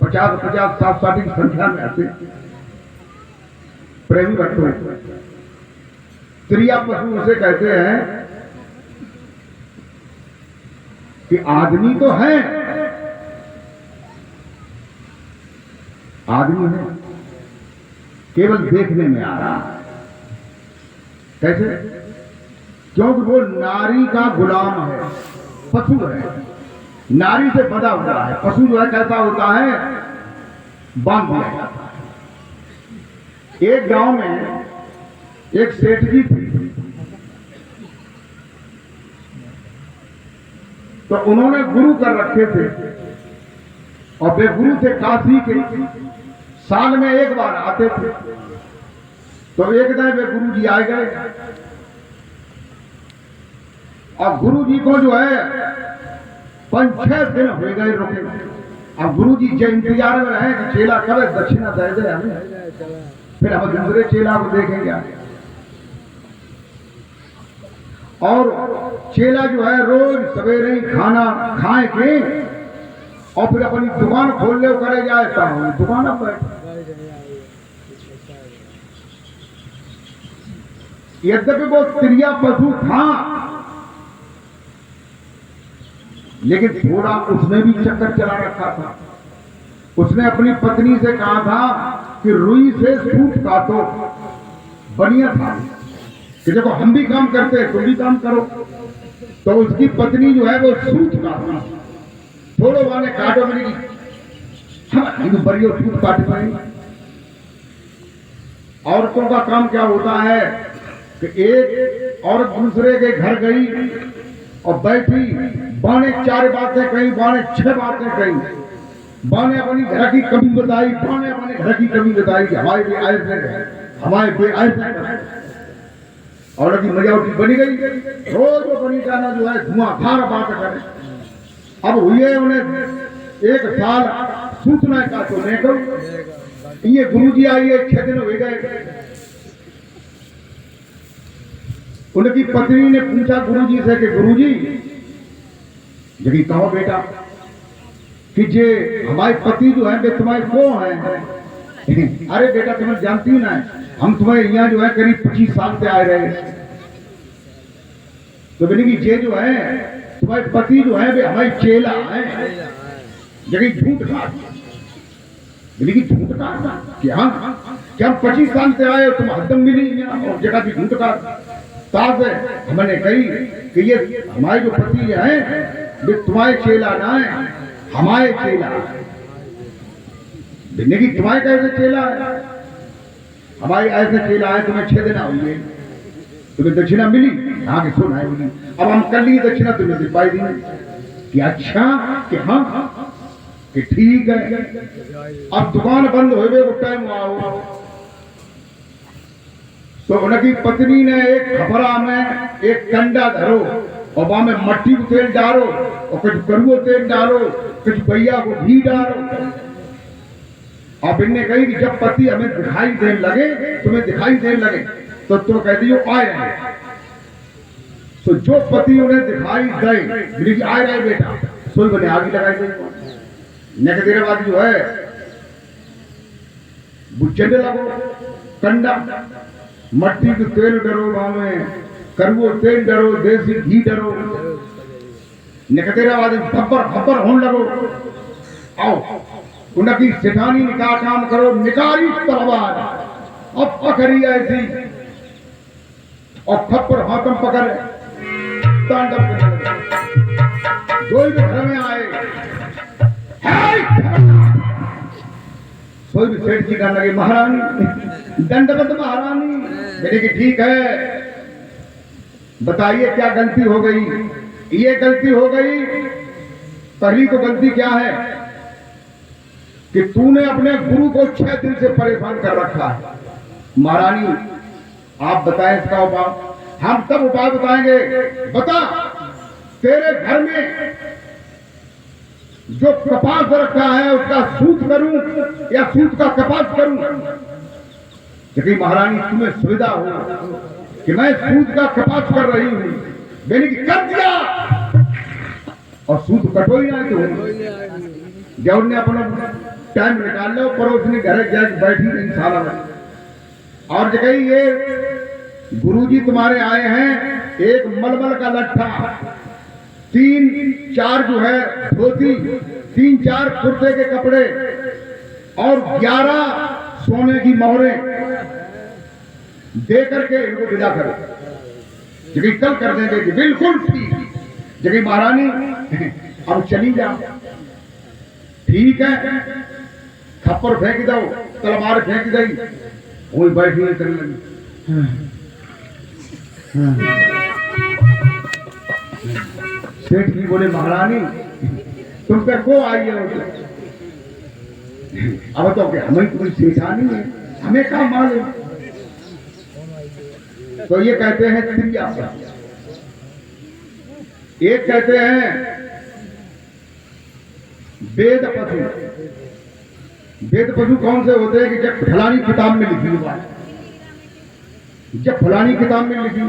50 60 की संख्या में आते। प्रेमी भक्तों, क्रिया पशु उसे कहते हैं कि आदमी तो है, आदमी है, केवल देखने में आ रहा है। कैसे? क्योंकि वो नारी का गुलाम है, पशु है, नारी से बंधा हुआ है। पशु जो है कैसा होता है? बांध दिया जाता है। एक गांव में एक सेठ जी थी, तो उन्होंने गुरु कर रखे थे और वे गुरु थे काशी के, साल में एक बार आते थे। तो एक दिन वे गुरु जी आ गए और गुरु जी को जो है 5-6 दिन हो गए रुके। अब गुरु जी जो इंतजार में रहे कि चेला कब दक्षिणा दे दे हमें, फिर हम दूसरे चेला को देखेंगे। और चेला जो है रोज सवेरे ही खाना खाए के और फिर अपनी दुकान खोल ले करे जाए, दुकान पर यद्यपि वो क्रिया पशु था, लेकिन थोड़ा उसने भी चक्कर चला रखा था। उसने अपनी पत्नी से कहा था कि रुई से सूत काटो, बढ़िया था कि देखो हम भी काम करते हैं तुम भी काम करो। तो उसकी पत्नी जो है वो सूत काटना, थोड़ो वाले काटो मिलेगी, हम बढ़िया सूत काट पाएंगे। औरतों का काम क्या होता है कि एक औरत दूसरे के घर गई और बैठी, बाने 4 बातें कही, बाने 6 बातें कही, बाने अपनी घर की कमी बताई, बाने अपने घर की कमी बताई कि हमारे भी आय से, हमारे भी आय से। औरत की मजावटी बनी गई, रोज वो बनी जाना जो है धुआंधार बात करे। अब हुए उन्हें 1 साल सूचना का तो नहीं करो। ये गुरुजी आइए 6 दिन हो गए। उनकी पत्नी ने पूछा गुरुजी से कि गुरुजी जगी कहो बेटा कि जे हमारे पति जो है वे तुम्हारे को हैं। अरे बेटा तुम्हें जानती ना, हम तुम्हारे यहाँ जो है करीब 25 साल से आए रहे। तो बोले कि जे जो है तुम्हारे पति जो है वे हमारे चेला है। जगी झूठ कहा, बोले कि झूठ कहा क्या? 25 साल से आए तुम हदम मिली और जगह भी झूठ कहा। सास है, हमने कही कि ये हमारे जो पति हैं वे तुम्हारे चेला ना है, हमारे चेला। भिन्ने की तुम्हारे कैसे चेला है, हमारे ऐसे चेला है, तुम्हें 6 दिन हुए, तुम्हें दक्षिणा मिली, हाँ कि सुन है मिली, अब हम कर लिए दक्षिणा, तुम्हें दिखाई दी कि अच्छा कि हाँ कि ठीक है, अब दुकान बंद हो गए, टाइम आओ। तो उनकी पत्नी ने एक खपरा में एक कंडा धरो और वहां में मट्टी को तेल डालो और कुछ करुओ तेल डालो, कुछ भैया को घी डालो। अब इनने कही कि जब पति हमें दिखाई देने लगे, तुम्हें दिखाई देने लगे, तो तुम कह दियो आए रहे। तो जो पति उन्हें दिखाई दे आए रहे बेटा, सोई बने आगे लगाई गई। नेक देर बाद जो है बुझने लगो कंडा, मट्टी को तेल डरो, वहां में करुओ तेल डरो, देसी घी डरो, निकतेरा बाद खबर खबर होने लगो। आओ उनकी सेठानी निकाह काम करो, निकारी तलवार अब पकड़ी ऐसी और खप्पर हाथम पकड़ तांडव करने लगे। कोई भी घर में आए कोई भी सेठ जी कहने लगे महारानी दंडवत महारानी। मैंने कि ठीक है, बताइए क्या गलती हो गई। ये गलती हो गई, पहली तो गलती क्या है कि तूने अपने गुरु को 6 दिन से परेशान कर रखा है। महारानी आप बताएं इसका उपाय। हम सब उपाय बताएंगे। बता तेरे घर में जो कपास रखा है उसका सूत करूं या सूत का कपास करूं। क्योंकि महारानी तुम्हें सुविधा हो कि मैं सूत का कपास कर रही हूं, मैंने कि कर दिया और सूत कटोई ना तो जब ने अपना टाइम निकाल लो, पड़ोसनी घर जाके बैठी इंसान और जगह ये गुरुजी तुम्हारे आए हैं, एक मलमल का लट्ठा, 3-4 जो है धोती, 3-4 कुर्ते के कपड़े और 11 सोने की मोहरें दे करके इनको विदा करो। जगह कल कर देंगे कि बिल्कुल ठीक। जगह महारानी अब चली जाओ, ठीक है, खप्पर फेंक दो, तलवार फेंक गई, वही बैठी नहीं करने लगी। सेठ जी बोले महारानी तुम पे को आई है, अब तो क्या हमें कोई सेठानी है, हमें क्या मालूम। तो ये कहते हैं त्रिया, एक कहते हैं वेद पशु। वेद पशु कौन से होते हैं कि जब फलानी किताब में लिखी हुआ है, जब फलानी किताब में लिखी,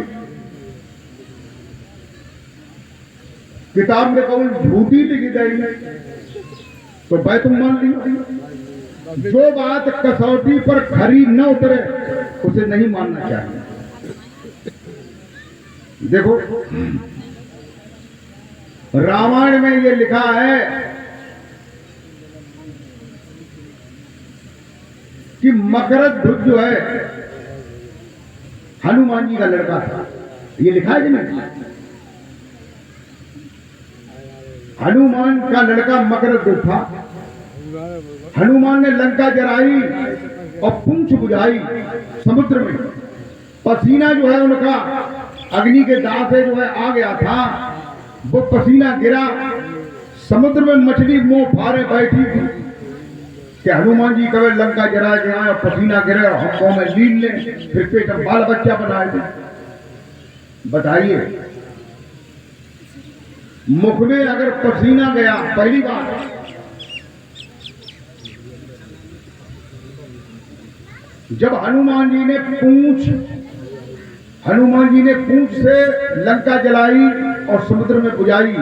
किताब में कौन झूठी लिखी गई तो भाई तुम मान ली। जो बात कसौटी पर खरी न उतरे उसे नहीं मानना चाहिए। देखो रामायण में ये लिखा है कि मकरध्वज जो है हनुमान जी का लड़का था, ये लिखा है कि नहीं। हनुमान का लड़का मकरध्वज था। हनुमान ने लंका जराई और पूंछ बुझाई समुद्र में, पसीना जो है उनका अग्नि के दाह से जो है आ गया था, वो पसीना गिरा, समुद्र में मछली मुंह फाड़े बैठी थी कि हनुमान जी कभी लंका जरा गया और पसीना गिरे और हम में लीन ले, फिर पेट में बाल बच्चा बनाए थे। बताइए मुख में अगर पसीना गया, पहली बात जब हनुमान जी ने पूंछ से लंका जलाई और समुद्र में बुझाई,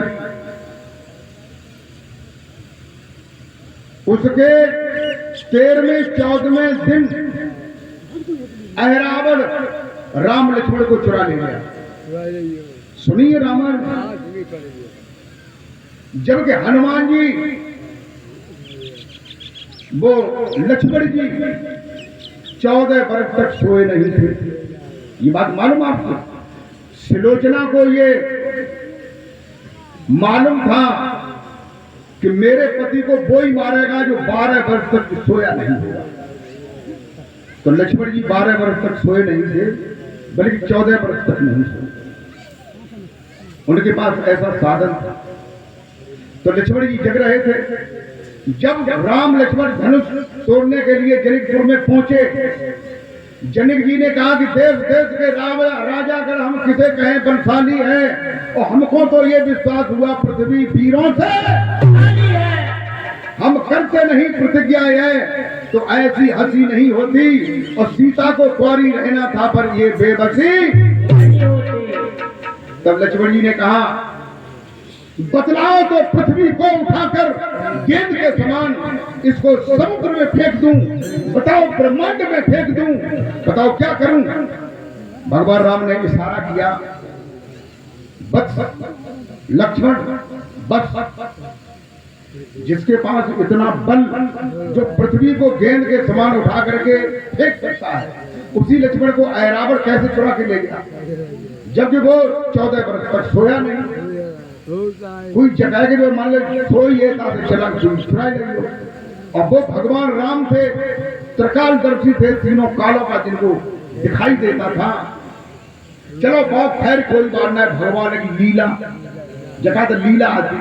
उसके 13वें 14वें दिन अहरावण राम लक्ष्मण को चुरा ले गया। सुनिए रामायण। जबकि हनुमान जी वो लक्ष्मण जी 14 वर्ष तक सोए नहीं थे। ये बात मालूम आपको। सुलोचना को ये मालूम था कि मेरे पति को वो ही मारेगा जो 12 वर्ष तक सोया नहीं होगा। तो लक्ष्मण जी 12 वर्ष तक सोए नहीं थे, बल्कि 14 वर्ष तक नहीं सोए। उनके पास ऐसा साधन था। तो लक्ष्मण जी जग रहे थे। जब राम लक्ष्मण धनुष तोड़ने के लिए जनकपुर में पहुंचे, जनक जी ने कहा कि देश देश के राजा अगर हम किसे कहें बलशाली है, और हमको तो ये विश्वास हुआ पृथ्वी वीरों से हम करते नहीं प्रतिज्ञा है, तो ऐसी हंसी नहीं होती, और सीता को कुंवारी रहना था पर ये बेबसी नहीं होती। तब लक्ष्मण जी ने कहा बतलाओ तो पृथ्वी को उठाकर गेंद के समान इसको समुद्र में फेंक दूं, बताओ ब्रह्मांड में फेंक दूं, बताओ क्या करूं। भगवान राम ने इशारा किया, बस लक्ष्मण बस, जिसके पास इतना बल जो पृथ्वी को गेंद के समान उठा करके फेंक सकता है, उसी लक्ष्मण को ऐरावत कैसे चुरा के ले गया, जबकि वो 14 वर्ष तक सोया नहीं। कोई जगह के जो मान ले सोई है ताकि चला चुराई नहीं हो। और वो भगवान राम थे, त्रिकालदर्शी थे, तीनों कालों का जिनको दिखाई देता था। चलो बहुत खैर कोई बात नहीं, भगवान की लीला जगह तो लीला आती,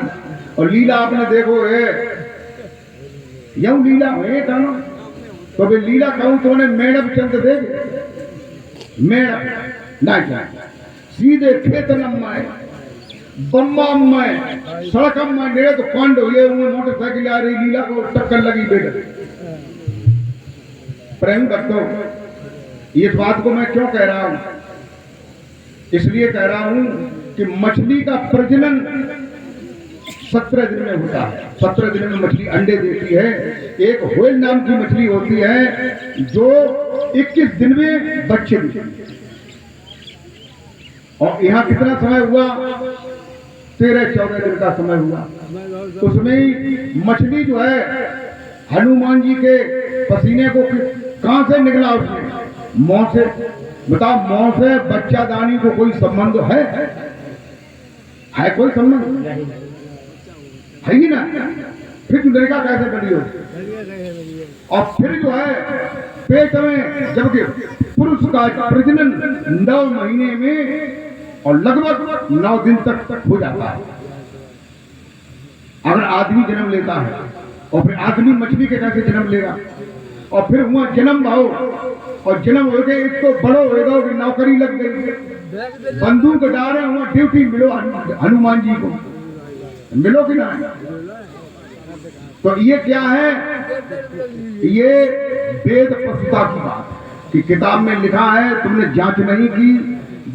और लीला आपने देखो है यूं लीला है ना, तो वे लीला कहूं तो मेड़प चंद देख मेड़प ना सीधे खेत नम्मा बम्मा में सड़क में मेरे तो कांड हुए हुए, मोटरसाइकिल आ रही, लीला को टक्कर लगी बेटे। प्रेम भक्तों, इस बात को मैं क्यों कह रहा हूं, इसलिए कह रहा हूं कि मछली का प्रजनन 17 दिन में होता है। 17 दिन में मछली अंडे देती है। एक व्हेल नाम की मछली होती है जो 21 दिन में बच्चे देती है। और यहाँ कितना समय हुआ, 13-14 दिन का समय हुआ। उसमें मछली जो है हनुमान जी के पसीने को कहां से निकला, उसने मुंह से। बताओ मुंह से बच्चादानी को कोई संबंध है कोई संबंध है ही ना, फिर लड़का कैसे बनी हो। और फिर जो है पेट में, जबकि पुरुष का प्रजनन 9 महीने में और लगभग 9 दिन तक हो जाता है। अगर आदमी जन्म लेता है, और फिर आदमी मछली के कैसे जन्म लेगा, और फिर वहां जन्म भाव, और जन्म हो गए एक तो बड़ो होगा कि नौकरी लग गई, बंदूक डाले वहां ड्यूटी मिलो हनुमान जी को, मिलो कि ना। तो ये क्या है, ये वेद पशुता की बात कि किताब में लिखा है, तुमने जांच नहीं की,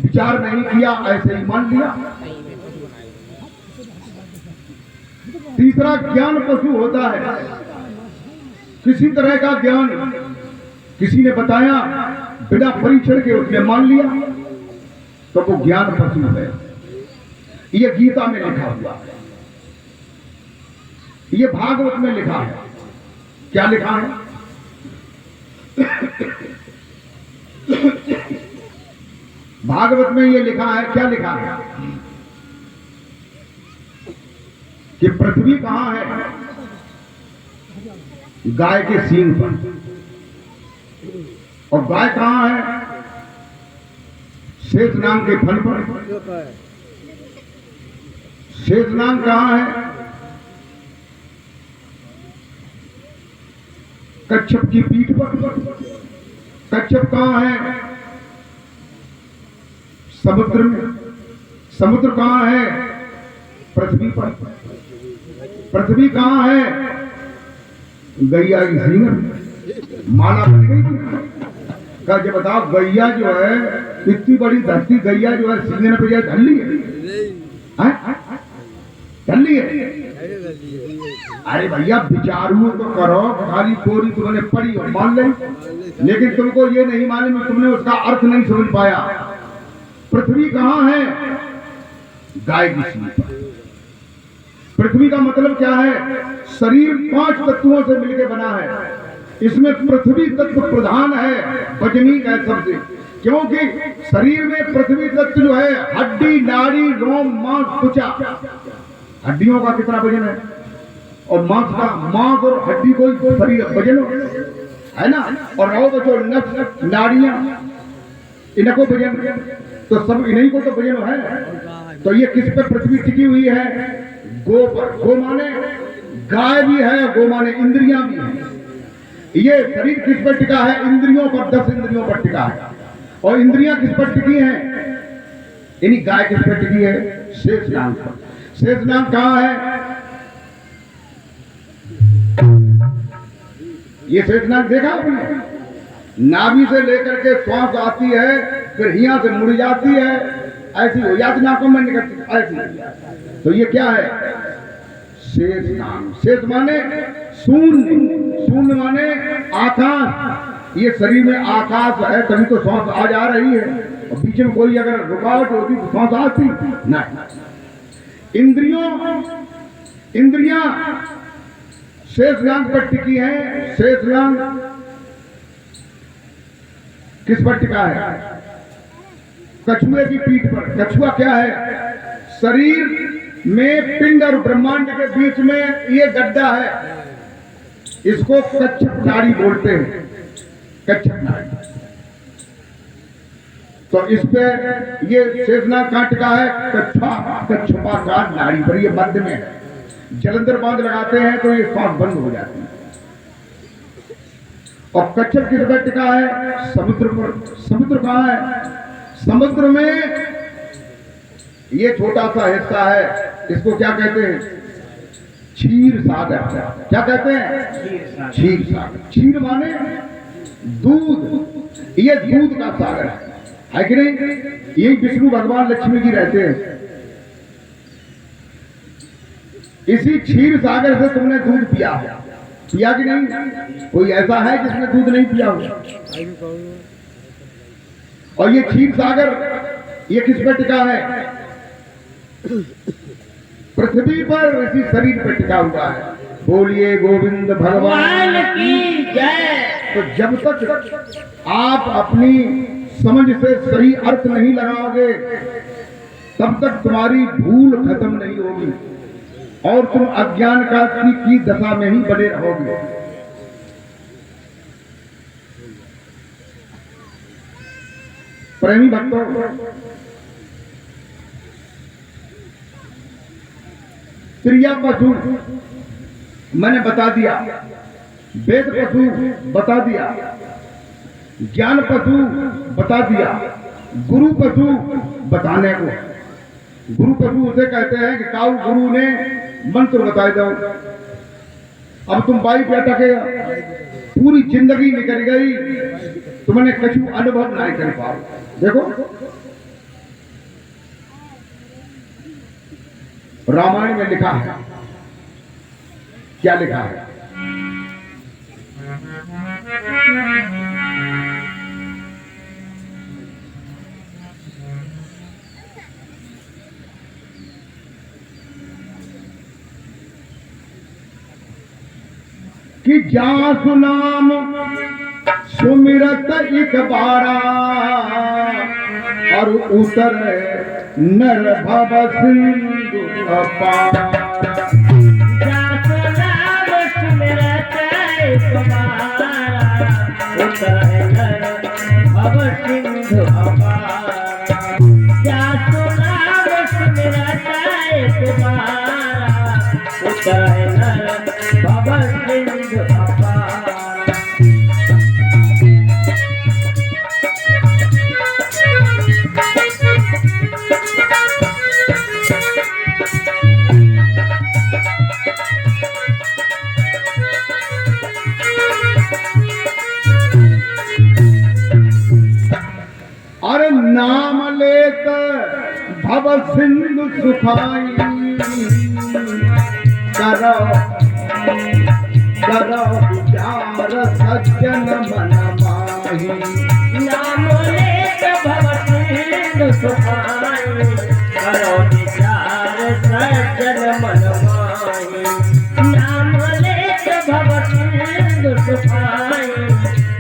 विचार नहीं किया, ऐसे ही मान लिया। तीसरा ज्ञान पशु होता है, किसी तरह का ज्ञान किसी ने बताया, बिना परीक्षण के उसने मान लिया, तो वो ज्ञान पशु है। ये गीता में लिखा हुआ है, ये भागवत में लिखा है। क्या लिखा है, भागवत में ये लिखा है, क्या लिखा है कि पृथ्वी कहां है, गाय के सींग पर, और गाय कहां है, शेष नाम के फल पर। शेष नाम कहां है, कच्छप की पीठ पर। कच्छप कहां है, समुद्र में। समुद्र कहां है, पृथ्वी पर। पृथ्वी कहां है, गैया की सींग में। माला बन गई का, जब बताओ गैया जो है, इतनी बड़ी धरती, गैया जो है सींगन पे धर ली है, धर ली है। अरे भैया विचारू तो करो, खाली पूरी तुमने पढ़ी और मान ली, लेकिन तुमको ये नहीं मालूम, तुमने उसका अर्थ नहीं समझ पाया। पृथ्वी कहां है, गाय की सींग पर। पृथ्वी का मतलब क्या है, शरीर 5 तत्वों से मिलकर बना है। इसमें पृथ्वी तत्व प्रधान है, वजनीक है सबसे। क्योंकि शरीर में पृथ्वी तत्व जो है हड्डी, नाड़ी, रोम, मांस, त्वचा, हड्डियों का कितना वजन है और मांस और हड्डी कोई शरीर वजन है ना, और रहो बचो नस, नाड़ियां, इनको वजन, तो सब इन्हीं को तो वजन है। तो ये किस पे पृथ्वी टिकी हुई है? गो पर। गो माने गाय भी है, गो माने इंद्रियां भी है। ये शरीर किस पर टिका है? इंद्रियों पर, 10 इंद्रियों पर टिका है। और इंद्रियां किस पर टिकी हैं? इन्हीं गाय किस पर टिकी है? शेषनाग पर। शेषनाग कहां है? ये शेषनाग देखा आपने? नाभि से लेकर के श्वास आती है, फिर हिया से मुड़ जाती है, ऐसी हो जाती, नाकों में निकलती ऐसी। तो ये क्या है? शेषनाग। शेष माने शून्य, शून्य माने आकाश। ये शरीर में आकाश है, तभी तो श्वास आ जा रही है, और बीच में कोई अगर रुकावट होती तो श्वास आती नहीं। इंद्रियां शेषनाग पर टिकी है। शेषनाग किस पर टिका है? कछुए की पीठ पर। कछुआ क्या है? शरीर में पिंड और ब्रह्मांड के बीच में ये गड्ढा है, इसको कच्छप नाड़ी बोलते हैं। कच्छप नाड़ी। तो इस पे ये शेषनाग कहां टिका है? कच्छपाकार नाड़ी पर, ये मध्य में है। जलंधर बांध लगाते हैं तो ये श्वास बंद हो जाती है। और कच्छप किस पर टिका है? समुद्र पर। समुद्र कहां है? समुद्र में ये छोटा सा हिस्सा है, इसको क्या कहते हैं? क्षीर सागर। क्या कहते हैं? क्षीर सागर। क्षीर माने दूध। ये दूध का सागर है कि नहीं? यही विष्णु भगवान लक्ष्मी जी रहते हैं। इसी क्षीर सागर से तुमने दूध पिया कि नहीं? कोई ऐसा है जिसने दूध नहीं पिया हो? और ये क्षीर सागर ये किस पर टिका है? पृथ्वी पर, इसी शरीर पर टिका हुआ है। बोलिए गोविंद भगवान की जय। तो जब तक आप अपनी समझ से सही अर्थ नहीं लगाओगे, तब तक तुम्हारी भूल खत्म नहीं होगी और तुम अज्ञान की दशा में ही बने रहोगे। प्रेमी भक्तों, क्रिया पशु मैंने बता दिया, वेद पशु बता दिया, ज्ञान पशु बता दिया, गुरु पशु बताने को। गुरु पशु उसे कहते हैं कि काउ गुरु ने मंत्र बताए दो। अब तुम बाइक पे अटके, पूरी जिंदगी निकल गई, तुमने कछु अनुभव नहीं कर पाओ। देखो रामायण में लिखा है, क्या लिखा है? कि जासु नाम सुमिरत एक बारा और उतर नर भव सिंधु अपार। जासु नाम सुमिरत एक बारा, उतर नर भव सिंधु अपार। जासु नाम सुमिरत एक बारा, उतर नर भव सिंधु अपार। अरे नाम लेत भव सिंधु सुखाई, करो करो विचार सज्जन मन माही। नाम लेत भव सिंधु सुखाई, करो विचार सज्जन मन माही। नाम लेत भव सिंधु सुखाई,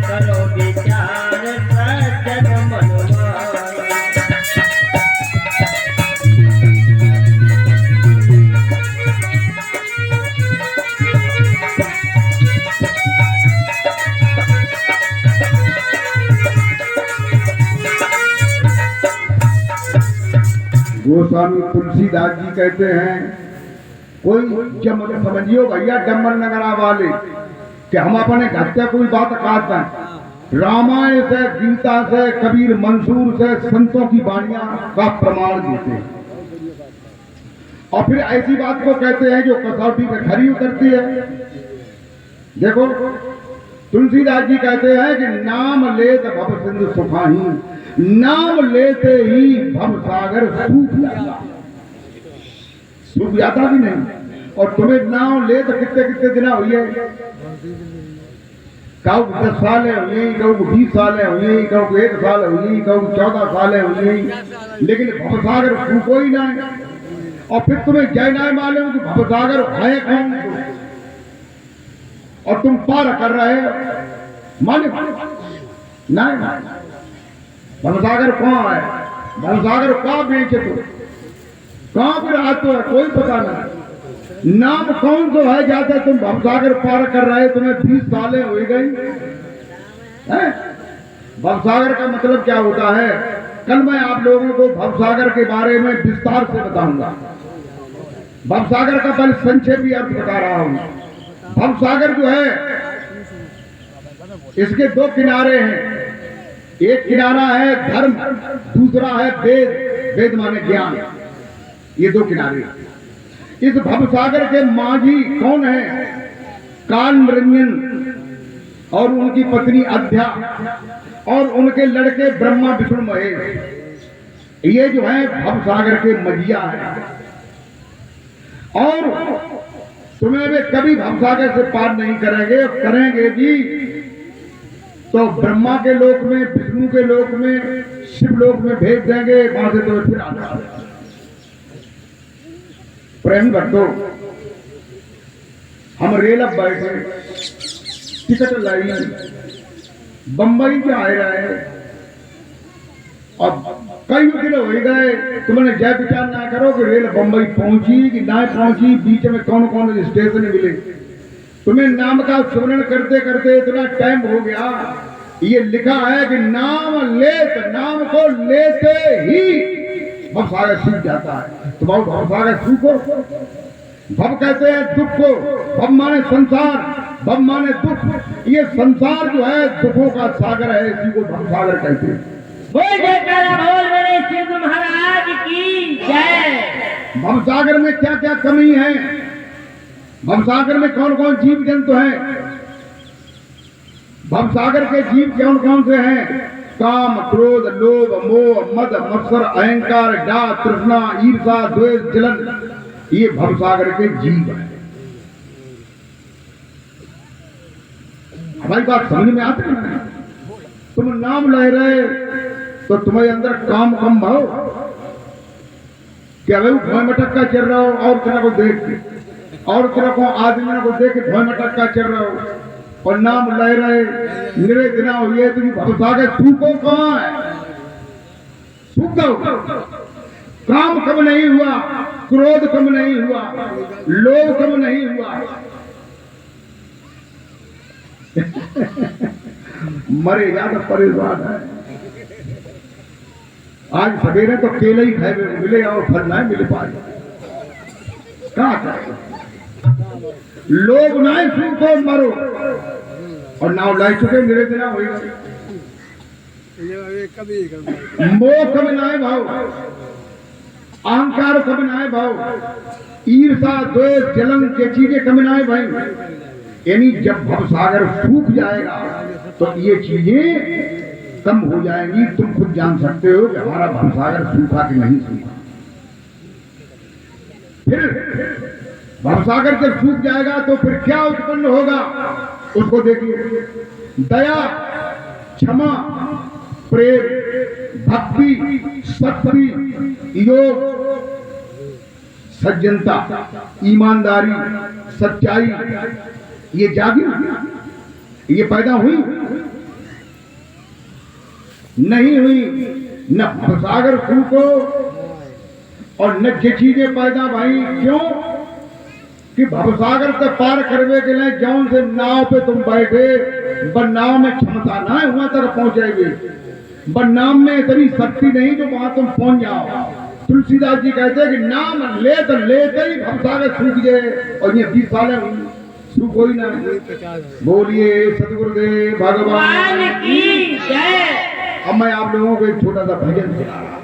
करो विचार सज्जन मन गोस्वामी तुलसीदास जी कहते हैं, कोई जब समझियो भैया डम्बर नगरा वाले कि हम अपने घर से कोई बात कहते हैं, रामायण से, गीता से, कबीर मंसूर से, संतों की वाणियां का प्रमाण देते हैं, और फिर ऐसी बात को कहते हैं जो कसौटी पे खरी उतरती है। देखो तुलसीदास जी कहते हैं कि नाम लेत भव सिंधु सुखाही, नाम लेते ही भव सागर सूख जाता, सूख जाता भी नहीं। और तुम्हें नाम ले तो कितने कितने दिन हुई है, कहू 10 साल हुई, कहू 20 साल हुई, कहू 1 साल हुई, कहू 14 साल हुई, लेकिन भवसागर सूखो ही ना। और फिर तुम्हें जय ना मालूम कि भवसागर है कौन, और तुम पार कर रहे हो, माने नहीं। भवसागर कौन है, भवसागर कहाँ बेचे तुम, कहाँ पर आते हो, कोई पता नहीं। नाम कौन तो है जाते तुम भवसागर पार कर रहे, तुम्हें 20 सालें हो गई। भवसागर का मतलब क्या होता है, कल मैं आप लोगों को भवसागर के बारे में विस्तार से बताऊंगा। भवसागर का पहले संक्षेपी अर्थ बता रहा हूं। भवसागर जो है, इसके 2 किनारे हैं, एक किनारा है धर्म, दूसरा है वेद, वेद माने ज्ञान, ये 2 किनारे। इस भवसागर के माझी कौन है, काल निरंजन और उनकी पत्नी अध्या और उनके लड़के ब्रह्मा विष्णु महेश, ये जो है भवसागर के मजिया हैं। और तुम्हें वे कभी भवसागर से पार नहीं करेंगे, करेंगे भी तो ब्रह्मा के लोक में, विष्णु के लोक में, शिव लोक में भेज देंगे, वहां से तो फिर आना। प्रेम भक्तों, हम रेल अब बैठे, टिकट लाई, बंबई से आए रहे, अब कई दिन हो गए, तुमने जय विचार ना करो कि रेल बंबई पहुंची कि ना पहुंची, बीच में कौन कौन स्टेशन मिले। तुम्हें नाम का स्मरण करते करते इतना टाइम हो गया, ये लिखा है कि नाम नाम को लेते ही भवसागर सूख जाता है। तो भवसागर सूखो, भव कहते हैं दुख को, भव माने संसार, भव माने दुख। ये संसार जो है दुखों का सागर है, इसी को भवसागर कहते हैं। बोल जयकारा बोल मेरे शिव महाराज की जय। भवसागर में क्या क्या कमी है, भवसागर में कौन कौन जीव जंतु हैं, भवसागर के जीव कौन कौन से हैं, काम, क्रोध, लोभ, मोह, मद, मत्सर, अहंकार, डाह, तृष्णा, ईर्षा, द्वेष, जलन, ये भवसागर के जीव हैं। हमारी बात समझ में आती है? तुम नाम ले रहे तो तुम्हारे अंदर काम कम भाव क्या, भय मटक का चल रहा हो, और तरह को देख के, और तरह को आदमी को देख के भय मटक का चल रहा हो, और नाम ले रहे निरे दिना हुए, तुम भवसागर सूखो कहाँ है, सूख जाओ। काम कम नहीं हुआ, क्रोध कम नहीं हुआ, लोभ कम नहीं हुआ, मरे ज्यादा परेशान है। आज सवेरे तो केले ही खाए मिले और फल ना मिल पाए, कहा करें। लोग ना सूखो मरो, और नाव लाई चुके मेरे दिन मोह कम नाए भाव, अहंकार कम नाए भाव, ईर्षा, द्वेष, जलन के चीजें कम नाए भाई। यानी जब भवसागर सूख जाएगा तो ये चीजें कम हो जाएंगी। तुम खुद जान सकते हो कि हमारा भवसागर सूखा कि नहीं सूखा। फिर भवसागर जब सूख जाएगा तो फिर क्या उत्पन्न होगा, उसको देखिए। दया, क्षमा, प्रेम, भक्ति, शक्ति, योग, सज्जनता, ईमानदारी, सच्चाई, ये जागी, ये पैदा हुई नहीं हुई। न भवसागर सूखो और न ये चीजें पैदा भाई। क्यों कि भवसागर से पार करने के लिए जौन से नाव पे तुम बैठे, ब नाव में क्षमता ना है वहां तक पहुंचेगी, ब नाव में इतनी शक्ति नहीं जो वहां तुम पहुंच जाओ। तुलसीदास जी कहते हैं कि नाम लेते ही भवसागर सूख जाए, और ये 20 साल सूख ही ना। बोलिए सतगुरुदेव भगवान भगवान की जय। अब मैं आप लोगों को एक छोटा सा भजन सुना रहा हूं।